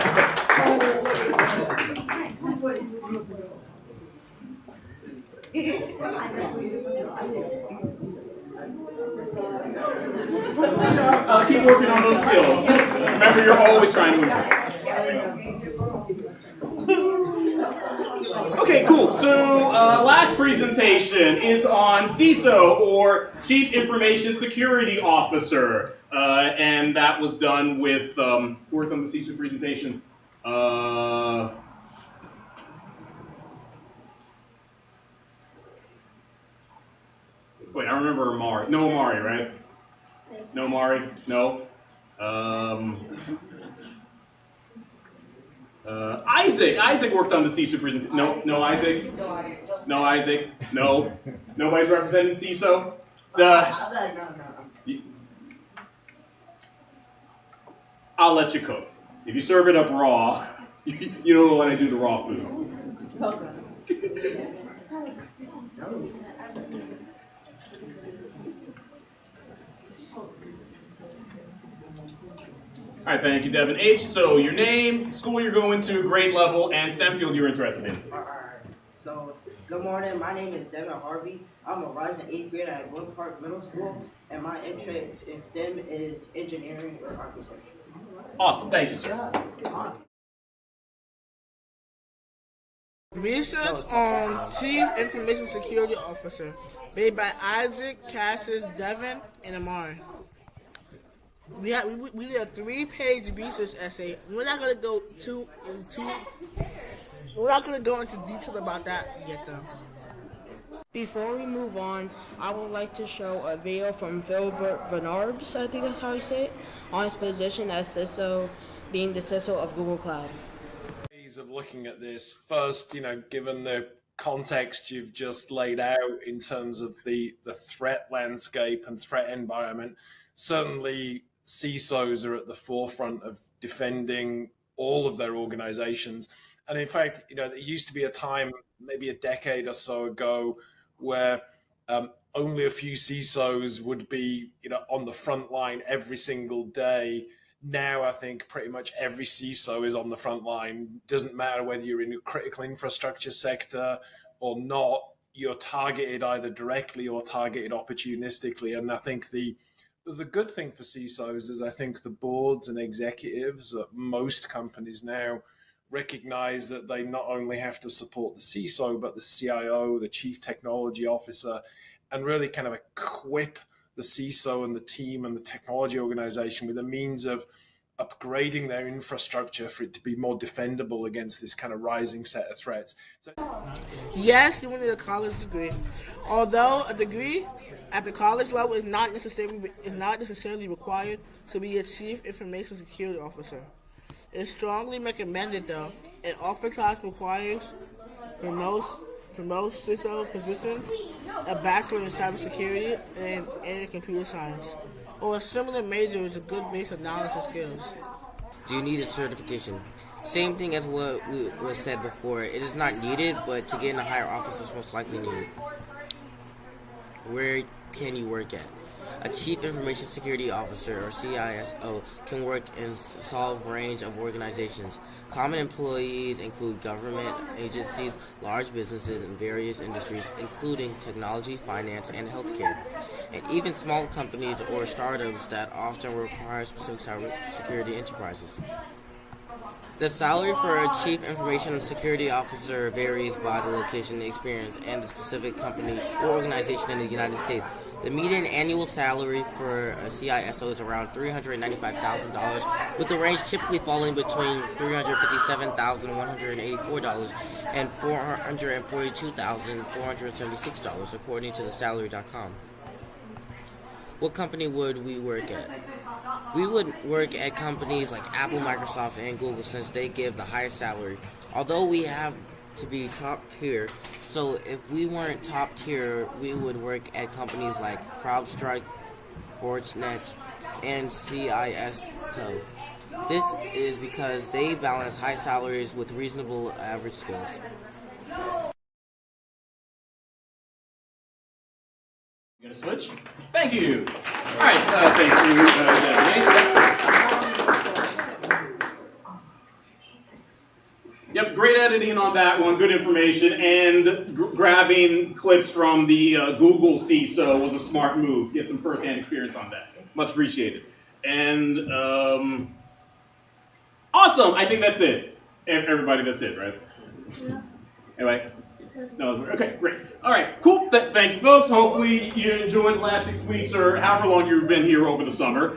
Keep working on those skills. Remember, you're always trying to win. Okay, cool. So last presentation is on CISO, or Chief Information Security Officer, and that was done with who worked on the CISO presentation. Wait, I remember Amari. No Amari, right? No Amari. No. Isaac worked on the CISO presentation. No Isaac. No Isaac. No. Nobody's representing CISO. I'll let you cook. If you serve it up raw, you don't want to do the raw food. All right, thank you, Devin H. So your name, school you're going to, grade level, and STEM field you're interested in.
So, good morning. My name is Devin Harvey. I'm a rising 8th grader at Glen Park Middle School, and my interest in STEM is engineering or architecture.
Awesome, thank you, sir.
Research on Chief Information Security Officer, made by Isaac, Cassius, Devin, and Amar. We did a 3-page research essay. We're not gonna go into detail about that yet, though.
Before we move on, I would like to show a video from Phil Vernarbs, I think that's how you say it, on his position as CISO, being the CISO of Google Cloud.
Of looking at this first, given the context you've just laid out in terms of the threat landscape and threat environment, certainly CISOs are at the forefront of defending all of their organizations. And in fact, there used to be a time, maybe a decade or so ago, where only a few CISOs would be, on the front line every single day. Now, I think pretty much every CISO is on the front line. Doesn't matter whether you're in a critical infrastructure sector or not, you're targeted either directly or targeted opportunistically. And I think the good thing for CISOs is I think the boards and executives at most companies now recognize that they not only have to support the CISO, but the CIO, the chief technology officer, and really kind of equip the CISO and the team and the technology organization with a means of upgrading their infrastructure for it to be more defendable against this kind of rising set of threats.
Yes, you will need a college degree. Although a degree at the college level is not necessarily required to be a Chief Information Security Officer. It's strongly recommended, though, and oftentimes requires for most CISO positions a bachelor in cybersecurity and computer science, or a similar major is a good base of knowledge and skills.
Do you need a certification? Same thing as what was said before. It is not needed, but to get in a higher office is most likely needed. Where can you work at? A Chief Information Security Officer, or CISO, can work in a solid range of organizations. Common employees include government agencies, large businesses in various industries, including technology, finance, and healthcare, and even small companies or startups that often require specific cybersecurity enterprises. The salary for a Chief Information Security Officer varies by the location, the experience, and the specific company or organization in the United States. The median annual salary for a CISO is around $395,000, with the range typically falling between $357,184 and $442,476, according to the salary.com. What company would we work at? We would work at companies like Apple, Microsoft, and Google, since they give the highest salary. Although we have to be top tier, so if we weren't top tier, we would work at companies like CrowdStrike, Fortinet, and CISO. This is because they balance high salaries with reasonable average skills.
You gonna switch? Thank you. All right, thank you, Yep, great editing on that one, good information, and grabbing clips from the Google CISO was a smart move. Get some first-hand experience on that. Much appreciated. And awesome, I think that's it. Everybody, that's it, right? Yeah. Anyway. No, okay, great. All right, cool. Thank you, folks. Hopefully you enjoyed the last 6 weeks or however long you've been here over the summer.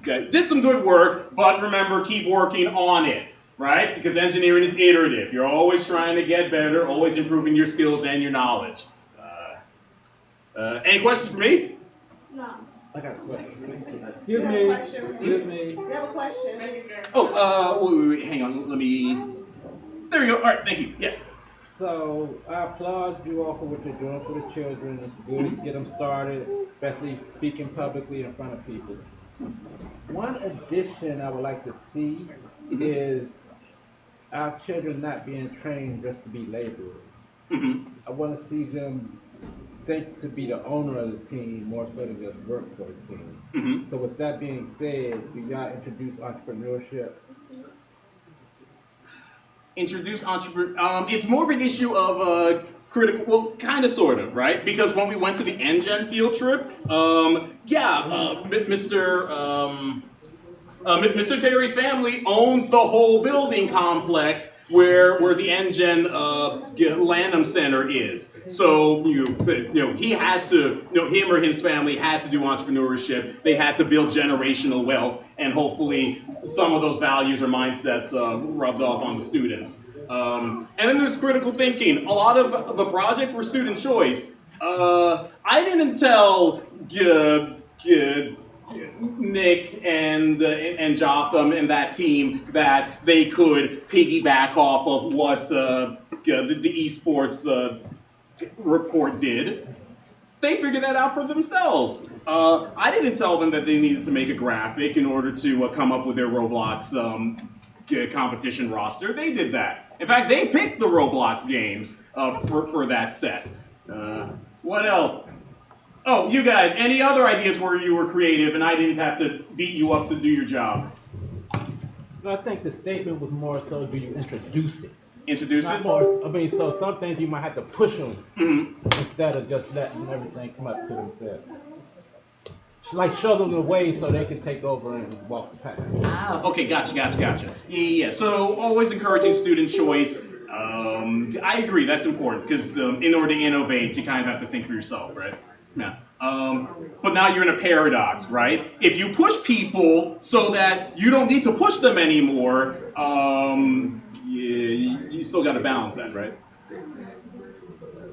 Did some good work, but remember, keep working on it, right? Because engineering is iterative. You're always trying to get better, always improving your skills and your knowledge. Any questions for me?
No.
I got a question. Excuse me. Excuse me.
You have a question?
Oh, wait, hang on. Let me. There we go. All right, thank you. Yes.
So I applaud you all for what you're doing for the children. It's good to get them started, especially speaking publicly in front of people. One addition I would like to see is our children not being trained just to be laborers. I want to see them think to be the owner of the team more so than just work for the team.
Mhm.
So with that being said, do y'all introduce entrepreneurship?
Introduce entrepreneur. It's more of an issue of critical. Well, kind of, sort of, right? Because when we went to the NGen field trip, Mr. Terry's family owns the whole building complex where the NGen Lanham Center is. So he had to, him or his family had to do entrepreneurship. They had to build generational wealth, and hopefully some of those values or mindsets rubbed off on the students. And then there's critical thinking. A lot of the project were student choice. I didn't tell Nick and Jotham and that team that they could piggyback off of what the esports report did. They figured that out for themselves. I didn't tell them that they needed to make a graphic in order to come up with their Roblox competition roster. They did that. In fact, they picked the Roblox games for that set. What else? Oh, you guys, any other ideas where you were creative and I didn't have to beat you up to do your job?
I think the statement was more so, do you introduce it?
Introduce
Not
it?
More, I mean, so some things you might have to push them instead of just letting everything come up to themselves. Like show them the way so they can take over and walk the path.
Okay, gotcha. Yeah. So always encouraging student choice. I agree, that's important because in order to innovate, you kind of have to think for yourself, right? Yeah. But now you're in a paradox, right? If you push people so that you don't need to push them anymore, you still got to balance that, right?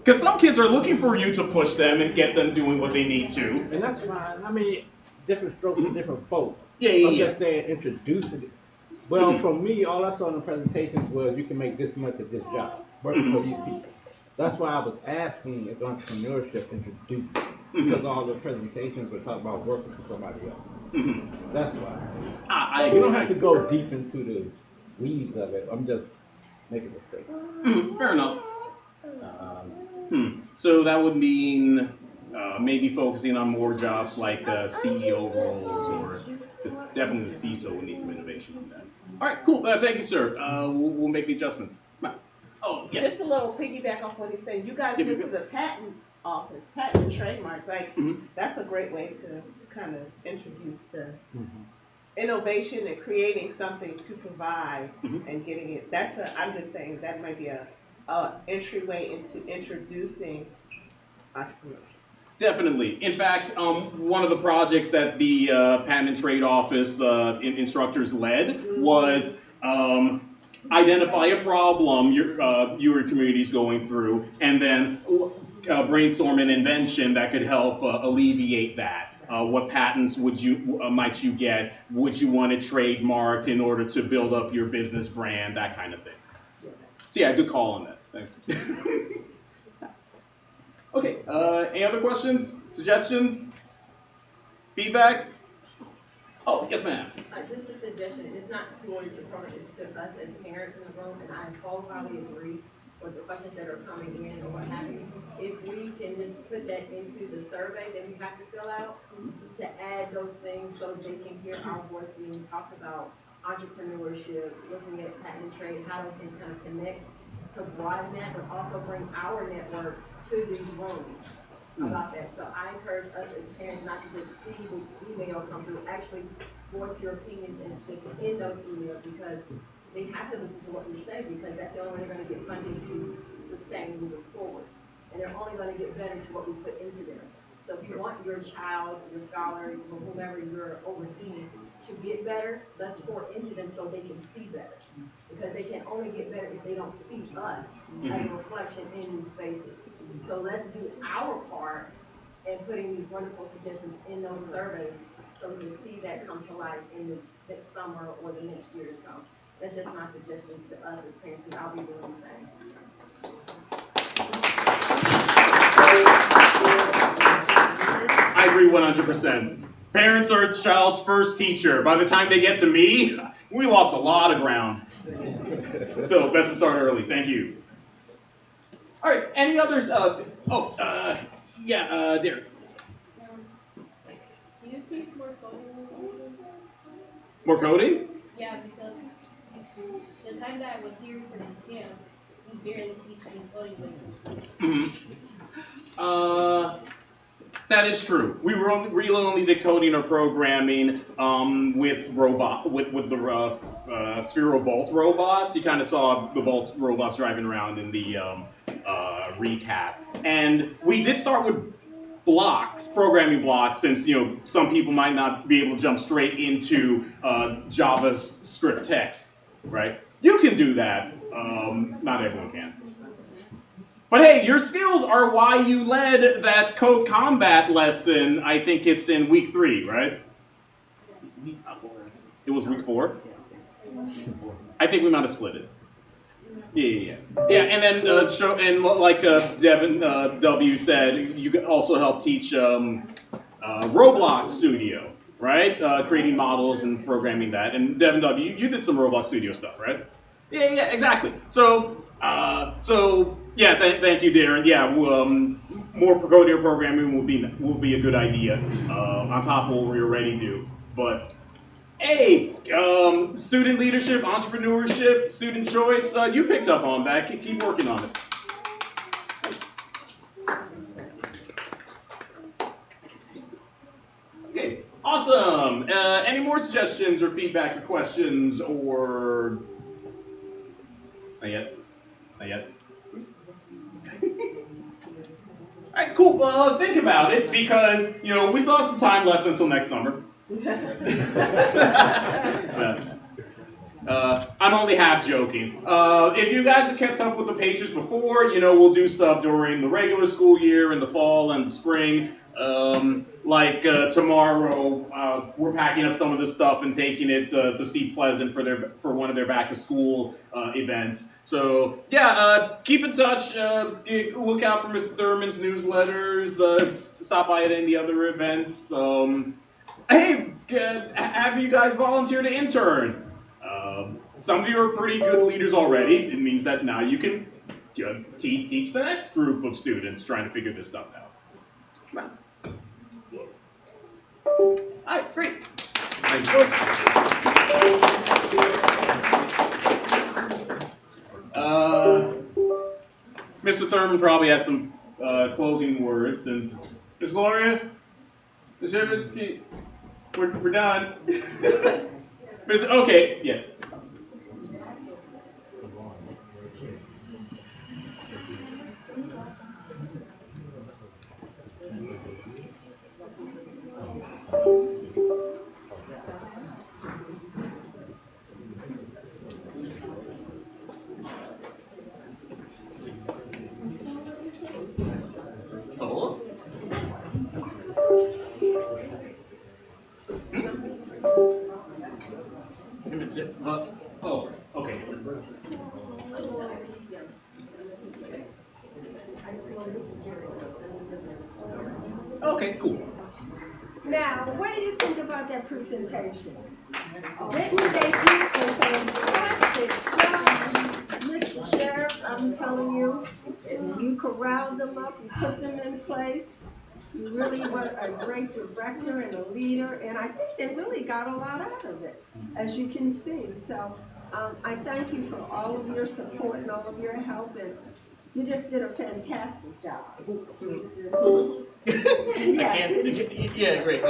Because some kids are looking for you to push them and get them doing what they need to.
And that's fine. I mean, different strokes for different folks.
Yeah.
I'm just saying introducing it. Well, for me, all I saw in the presentations was you can make this much at this job, working for these people. That's why I was asking if entrepreneurship introduced, because all the presentations were talking about working for somebody else. That's why.
I agree.
You don't have to go deep into the weeds of it. I'm just making a statement.
Fair enough. So that would mean maybe focusing on more jobs like CEO roles, or definitely the CISO would need some innovation on that. All right, cool. Thank you, sir. We'll make the adjustments. Oh, yes.
Just a little piggyback off what he said. You guys went to the patent office, patent and trademark. Like, that's a great way to kind of introduce the innovation and creating something to provide and getting it. I'm just saying that might be a entryway into introducing entrepreneurship.
Definitely. In fact, one of the projects that the Patent and Trade Office instructors led was identify a problem your community is going through, and then brainstorm an invention that could help alleviate that. What patents might you get? Would you want it trademarked in order to build up your business brand? That kind of thing. So yeah, good call on that. Thanks. Okay, any other questions, suggestions, feedback? Oh, yes ma'am.
Just a suggestion, it's not towards the program, it's to us as parents in the room, and I wholeheartedly agree with the questions that are coming in or what have you. If we can just put that into the survey that we have to fill out, to add those things so they can hear our voice being talked about, entrepreneurship, looking at patent and trade, how those things kind of connect, to broaden that, but also bring our network to these rooms about that. So I encourage us as parents not to just see the email come through, actually voice your opinions and just in those emails, because they have to listen to what we say, because that's the only way they're going to get funding to sustain moving forward. And they're only going to get better to what we put into them. So if you want your child, your scholar, or whomever you're overseeing to get better, let's pour into them so they can see better. Because they can only get better if they don't see us as a reflection in these spaces. So let's do our part in putting these wonderful suggestions in those surveys so we can see that come to life in the next summer or the next year to come. That's just my suggestion to us as parents, because I'll be doing the same.
I agree 100%. Parents are a child's first teacher. By the time they get to me, we lost a lot of ground. So best to start early. Thank you. All right. Any others? Yeah, Derek.
Do you teach more coding?
More coding?
Yeah, because the time that I was here for the gym, we barely teach any coding language.
That is true. We were really only the coding or programming with the Sphero Bolt robots. You kind of saw the Bolt robots driving around in the recap, and we did start with blocks, programming blocks, since some people might not be able to jump straight into JavaScript text, right? You can do that. Not everyone can. But hey, your skills are why you led that code combat lesson. I think it's in week 3, right? It was week 4? I think we might have split it. Yeah. And then like Devin W said, you could also help teach Roblox Studio, right? Creating models and programming that. And Devin W, you did some Roblox Studio stuff, right? Yeah, exactly. So yeah, thank you, Darren. Yeah, more coding or programming will be a good idea on top of what we already do. But hey, student leadership, entrepreneurship, student choice, you picked up on that. Keep working on it. Okay, awesome. Any more suggestions or feedback or questions or? Not yet. All right, cool. Think about it because we still have some time left until next summer. I'm only half joking. If you guys have kept up with the pages before, we'll do stuff during the regular school year, in the fall and the spring. Tomorrow, we're packing up some of this stuff and taking it to Sea Pleasant for one of their back to school events. So yeah, keep in touch. Look out for Mr. Thurman's newsletters. Stop by at any other events. Hey, have you guys volunteered to intern? Some of you are pretty good leaders already. It means that now you can teach the next group of students trying to figure this stuff out. Come on. Alright, great. Thank you. Mr. Thurman probably has some closing words. And Ms. Gloria, Ms. Shivers, we're done. Okay, yeah. Oh. Okay. Okay, cool.
Now, what do you think about that presentation? Didn't they do a fantastic job? Mr. Sheriff, I'm telling you, you corralled them up, you put them in place. You really were a great director and a leader, and I think they really got a lot out of it, as you can see. So I thank you for all of your support and all of your help, and you just did a fantastic job. Yes.
Yeah, great.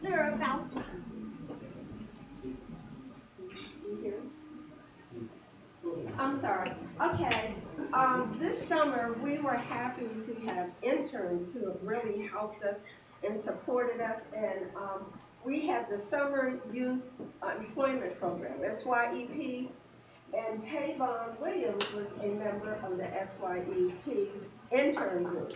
They're about. I'm sorry. Okay. This summer we were happy to have interns who have really helped us and supported us, and we had the Summer Youth Employment Program, SYEP, and Tavon Williams was a member of the SYEP intern group.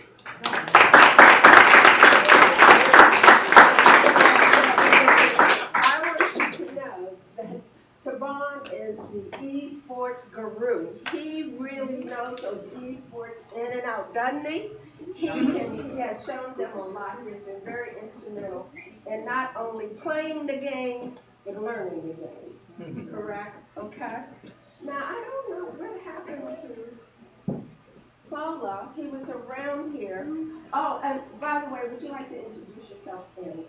I want you to know that Tavon is the esports guru. He really knows knows those esports in and out, doesn't he? He has shown them a lot. He's been very instrumental in not only playing the games, but learning the games. Correct? Okay. Now, I don't know what happened to Paula. He was around here. Oh, and by the way, would you like to introduce yourself and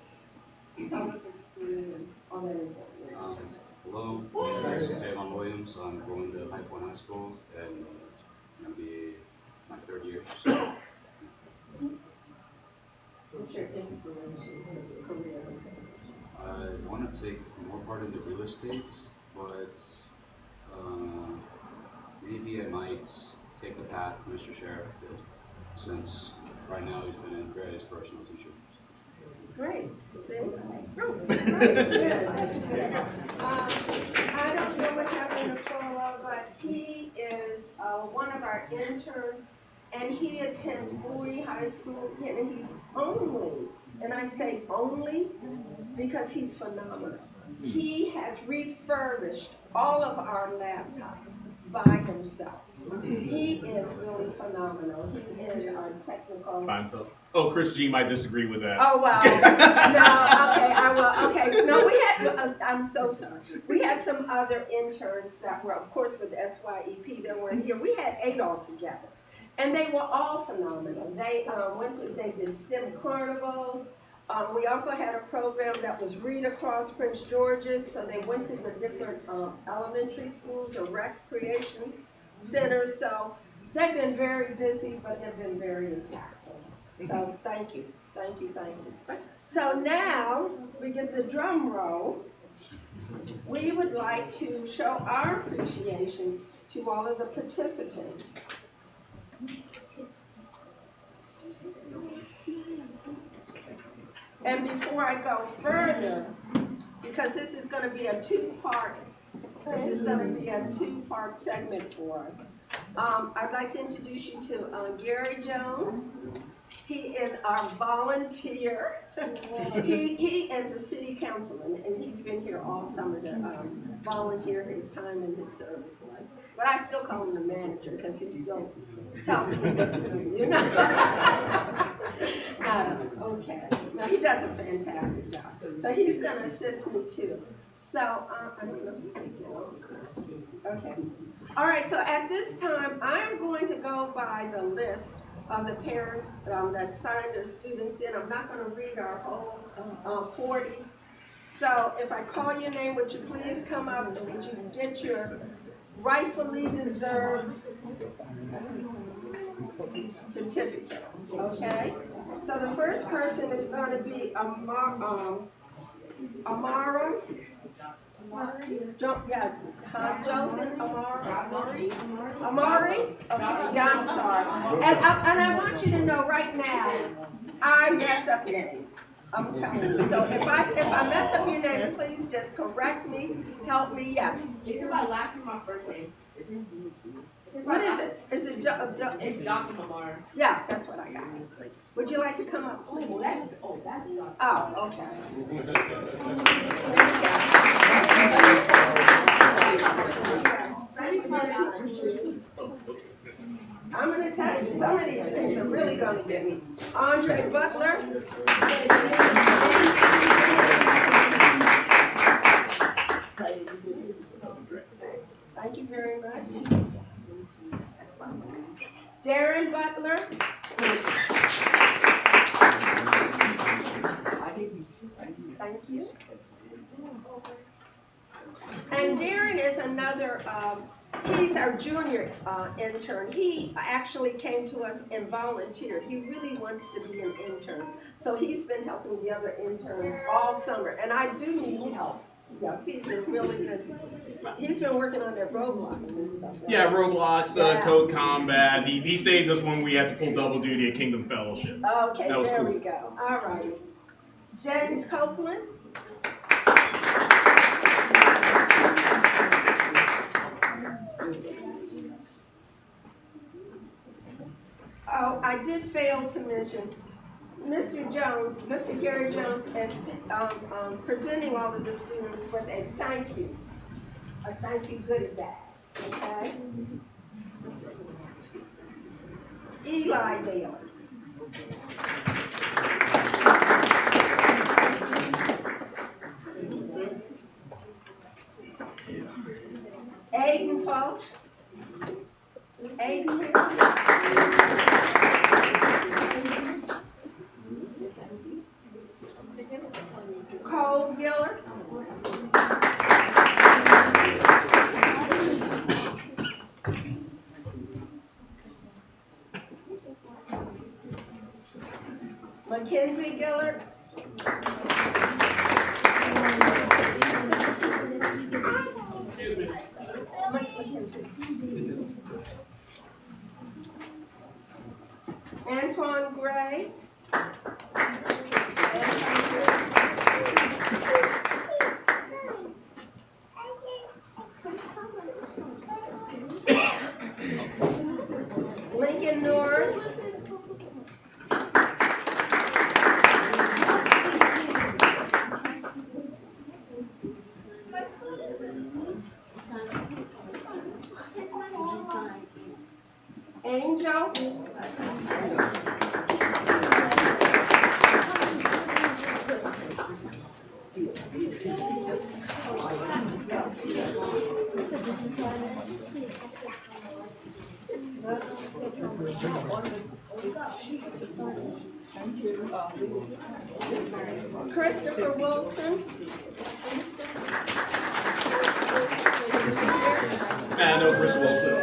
tell us what school and all that information?
Hello, my name is Taylor Williams. I'm going to High Point High School, and I'm going to be my third year. So.
What's your inspiration for your career?
I want to take more part in the real estate, but maybe I might take the path Mr. Sheriff did, since right now he's been a very inspirational teacher.
Great. See? Great. Good. That's good. I don't know what happened to Paula, but he is one of our interns, and he attends Bowie High School, and he's only, and I say only because he's phenomenal. He has refurbished all of our laptops by himself. He is really phenomenal. He is our technical.
By himself. Oh, Chris G might disagree with that.
Oh, well, no, okay, I will, okay. No, we had, I'm so sorry. We had some other interns that were, of course, with SYEP that were here. We had 8 altogether, and they were all phenomenal. They they did STEM carnivals. We also had a program that was Read Across Prince George's, so they went to the different elementary schools or recreation centers. So they've been very busy, but they've been very impactful. So thank you, thank you, thank you. So now we get the drum roll. We would like to show our appreciation to all of the participants. And before I go further, because this is going to be a two-part segment for us. I'd like to introduce you to Gary Jones. He is our volunteer. He is a city councilman, and he's been here all summer to volunteer his time in his service life. But I still call him the manager because he still tells me what to do, you know? Okay. No, he does a fantastic job. So he's going to assist me too. So, I don't know if you can get on. Okay. All right, so at this time, I'm going to go by the list of the parents that signed their students in. I'm not going to read our whole 40. So if I call your name, would you please come up and would you get your rightfully deserved certificate, okay? So the first person is going to be Amara. Amari? Okay, yeah, I'm sorry. And I want you to know right now, I mess up names. I'm telling you. So if I mess up your name, please just correct me, help me. Yes.
It's my last name, my first name.
What is it? Is it
It's Dr. Mamar.
Yes, that's what I got. Would you like to come up?
That's Dr.
Oh, okay. I'm going to tell you, some of these things are really going to get me. Andre Butler. Thank you very much. Darren Butler. Thank you. And Darren is another, he's our junior intern. He actually came to us and volunteered. He really wants to be an intern. So he's been helping the other interns all summer. And I do need help. Yes, he's been really good. He's been working on their Roblox and stuff. Right?
Yeah, Roblox, Code Combat. He saved us when we had to pull double duty at Kingdom Fellowship.
Okay, there cool. We go. All right. James Copeland. Oh, I did fail to mention Mr. Jones, Mr. Gary Jones is presenting all of the students with a thank you goodie bag, okay? Eli Baylor. Aiden, folks. Aiden here. Cole Gillard. Mackenzie Gillard. Antoine Gray. Lincoln Norris. Angel. Christopher Wilson.
No, Chris Wilson.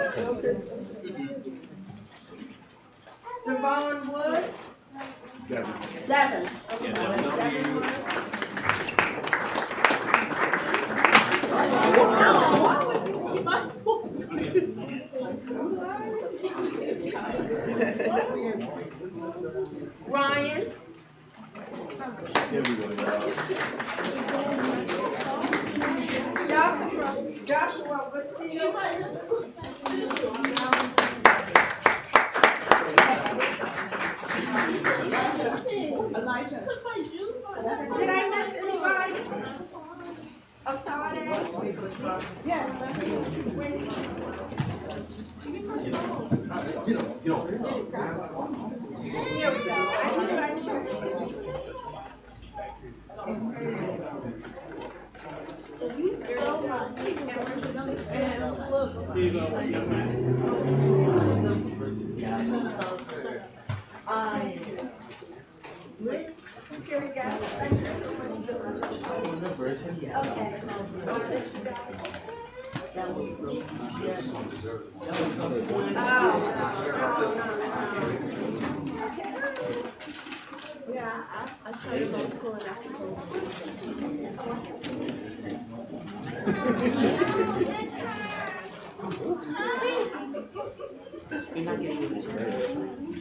Devon Wood. Devin. I'm sorry. Devin Wood. Ryan. Joshua Whitfield. Did I miss anybody? Asade? Yes. Here we go. Here we go. Thank you so much. Okay. So this you guys. Okay. Yeah, I started going to school and after school.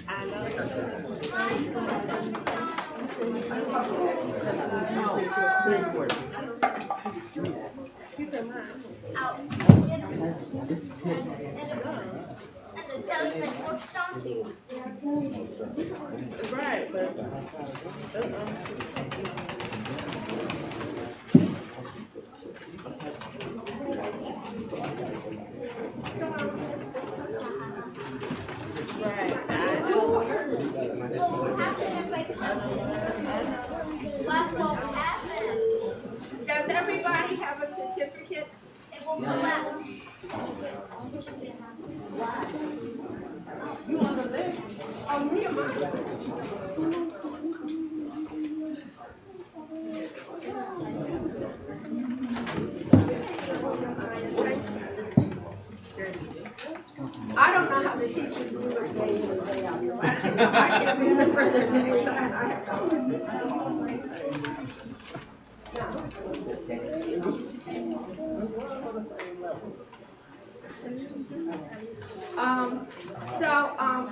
I know.
Out. And the jellyfish or something.
Right, but
Does everybody have a certificate?
It will collapse.
you on the list?
Oh, me and I don't know how the teachers do it day in and day out. I can't remember their names. I have to.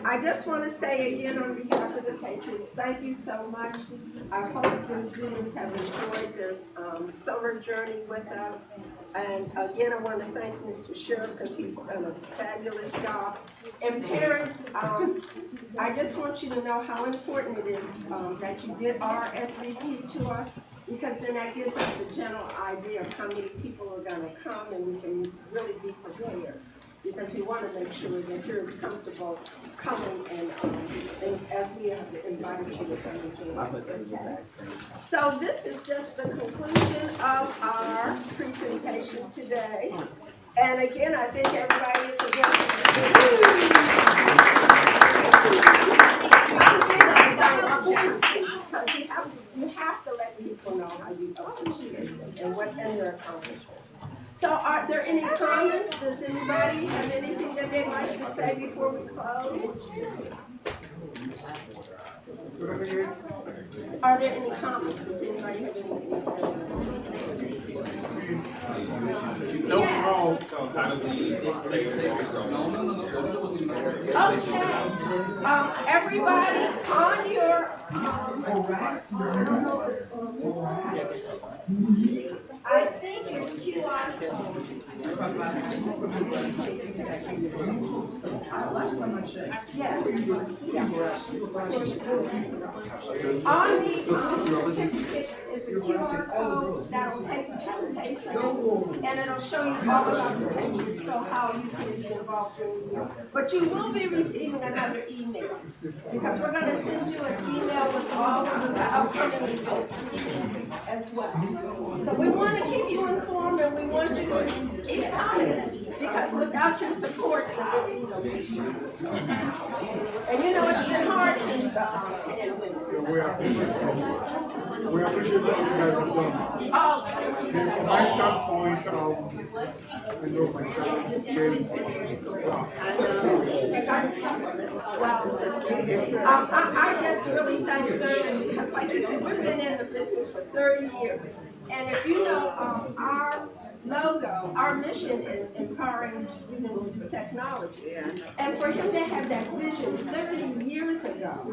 I just want to say again on behalf of the Patriots, thank you so much. I hope the students have enjoyed their summer journey with us. And again, I want to thank Mr. Sheriff because he's done a fabulous job. And parents, I just want you to know how important it is that you did RSVP to us, because then that gives us a general idea of how many people are going to come and we can really be prepared. because we want to make sure that you're as comfortable coming and as we have invited you to come and join us. Okay. So this is just the conclusion of our presentation today. And again, I think everybody is you have to let people know how you appreciate them and their accomplishments. So are there any comments? Does anybody have anything that they'd like to say before we close? Are there any comments? Does anybody have anything to say?
No.
Yeah. Okay. Everybody on your I think your QR Yes. On the certificate is a QR code that'll take you to the Patriots, and it'll show you all about the Patriots, so how you can be involved in the year. But you will be receiving another email, because we're going to send you an email with all of the upcoming events as well. So we want to keep you informed, and we want you to keep coming, because without your support, there will be no issue. And you know, it's been hard since the pandemic.
We appreciate what you guys have done.
Oh,
From my standpoint, I know my child is very
I just really thank them, because like you said, we've been in the business for 30 years. And if you know, our logo, our mission is empowering students through technology. And for him to have that vision 30 years ago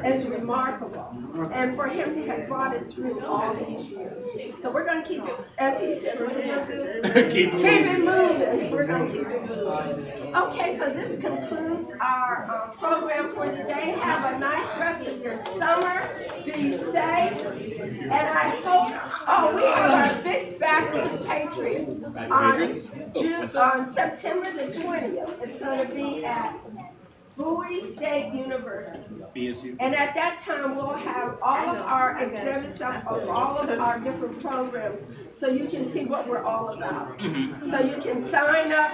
is remarkable. And for him to have brought it through all these years. So we're going to keep it, as he said, what are we going to do? Keep it moving. We're going to keep it moving. Okay, so this concludes our program for today. Have a nice rest of your summer. Be safe. And I hope, we have our big Back to the Patriots on September the 20th. It's going to be at Bowie State University.
BSU.
And at that time, we'll have all of our exhibits up of all of our different programs, so you can see what we're all about. So you can sign up.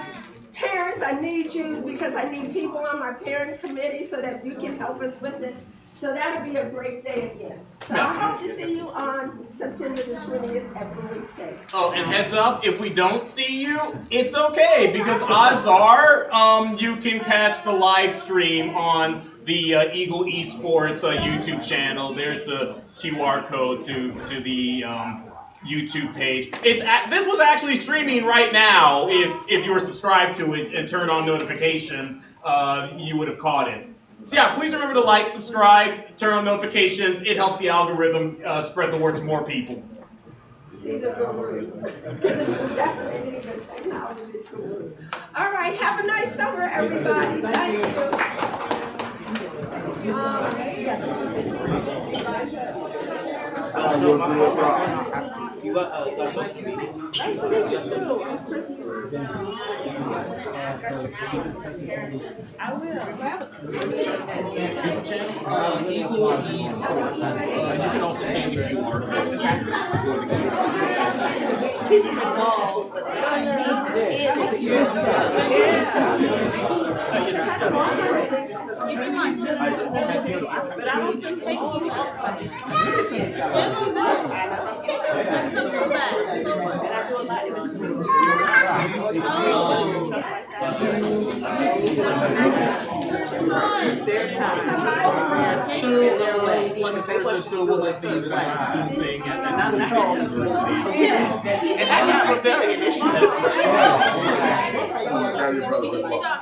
Parents, I need you, because I need people on my parent committee so that you can help us with it. So that'll be a great day again. So I hope to see you on September the 20th at Bowie State.
Oh, and heads up, if we don't see you, it's okay, because odds are you can catch the live stream on the Eagle Esports YouTube channel. There's the QR code to the YouTube page. This was actually streaming right now. If you were subscribed to it and turned on notifications, you would have caught it. So yeah, please remember to like, subscribe, turn on notifications. It helps the algorithm spread the word to more people.
See the guru. Definitely the technology guru. All right, have a nice summer, everybody. Thank you.
You got nice to meet you. Nice to meet you too. I'm Christopher.
I will.
Eagle Esports. You can also scan the QR code.
He's involved, but
but I don't think takes you off.
their time. So will it be last thing and I got rebellion this year.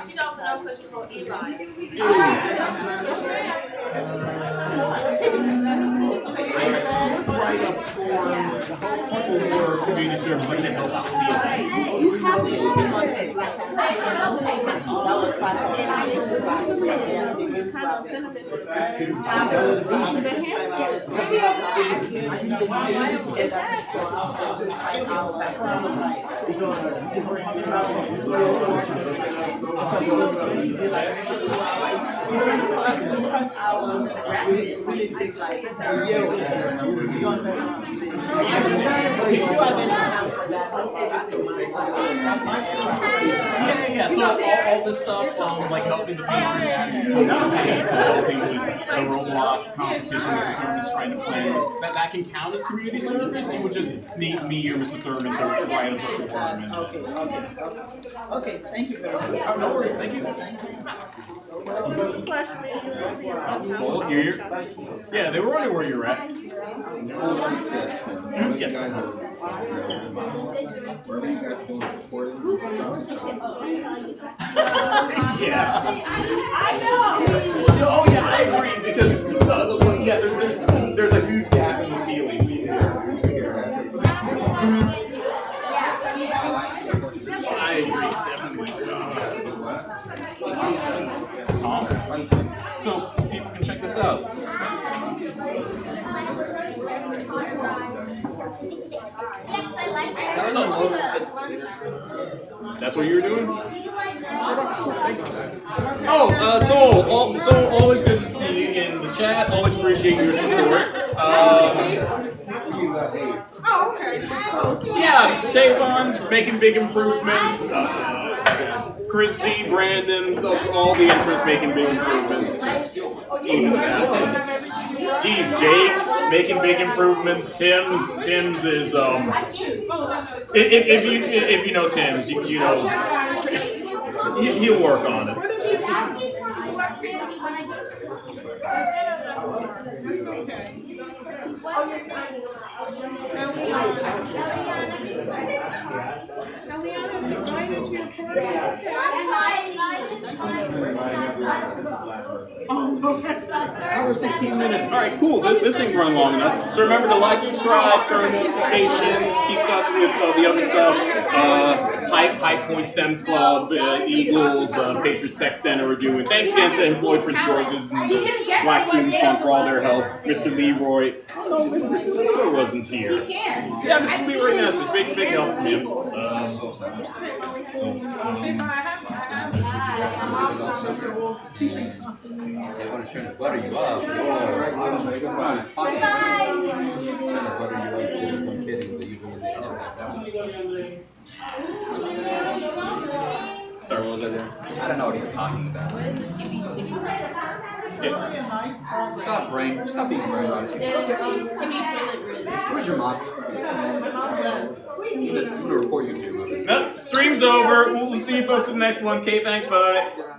She don't know because you wrote Eli.
write up forms for community service, like to help out field.
You have to do this.
Yeah, so all this stuff, like helping the Patriots to helping with the Roblox competitions that Thurman's trying to plan, that can count as community service. You would just need me or Mr. Thurman to write a book for him.
Okay, thank you very much.
Oh, no worries, thank you. Well, you're, yeah, they were wondering where you're at. Yes. Yeah.
I know.
Oh yeah, I agree because yeah, there's a huge gap in the ceiling. I agree, definitely. So people can check this out. That's what you were doing? Oh, so always good to see you in the chat. Always appreciate your support.
Oh, okay.
Yeah, Tavon making big improvements. Chris G, Brandon, all the interns making big improvements. Geez, Jake making big improvements. Tim's is if you know Tim's, you know he'll work on it. Hour 16 minutes. All right, cool. This thing's run long enough. So remember to like, subscribe, turn on notifications, keep in touch with the other stuff. High Point STEM Club, Eagles, Patriots Tech Center are doing. Thanks again to Employee Prince George's and the Black Students Fund for all their help. Mr. Leroy. Oh no, Mr. Leroy wasn't here. Yeah, Mr. Leroy has been big help from him.
They want to try to butter you up. I'm kidding, but you believe they did
Sorry, what was I there?
I don't know what he's talking about. Stop brain. Stop being brain about it. Where's your mom? I'm gonna report you to your mother.
Nope, stream's over. We'll see you folks in the next one. Okay, thanks, bye.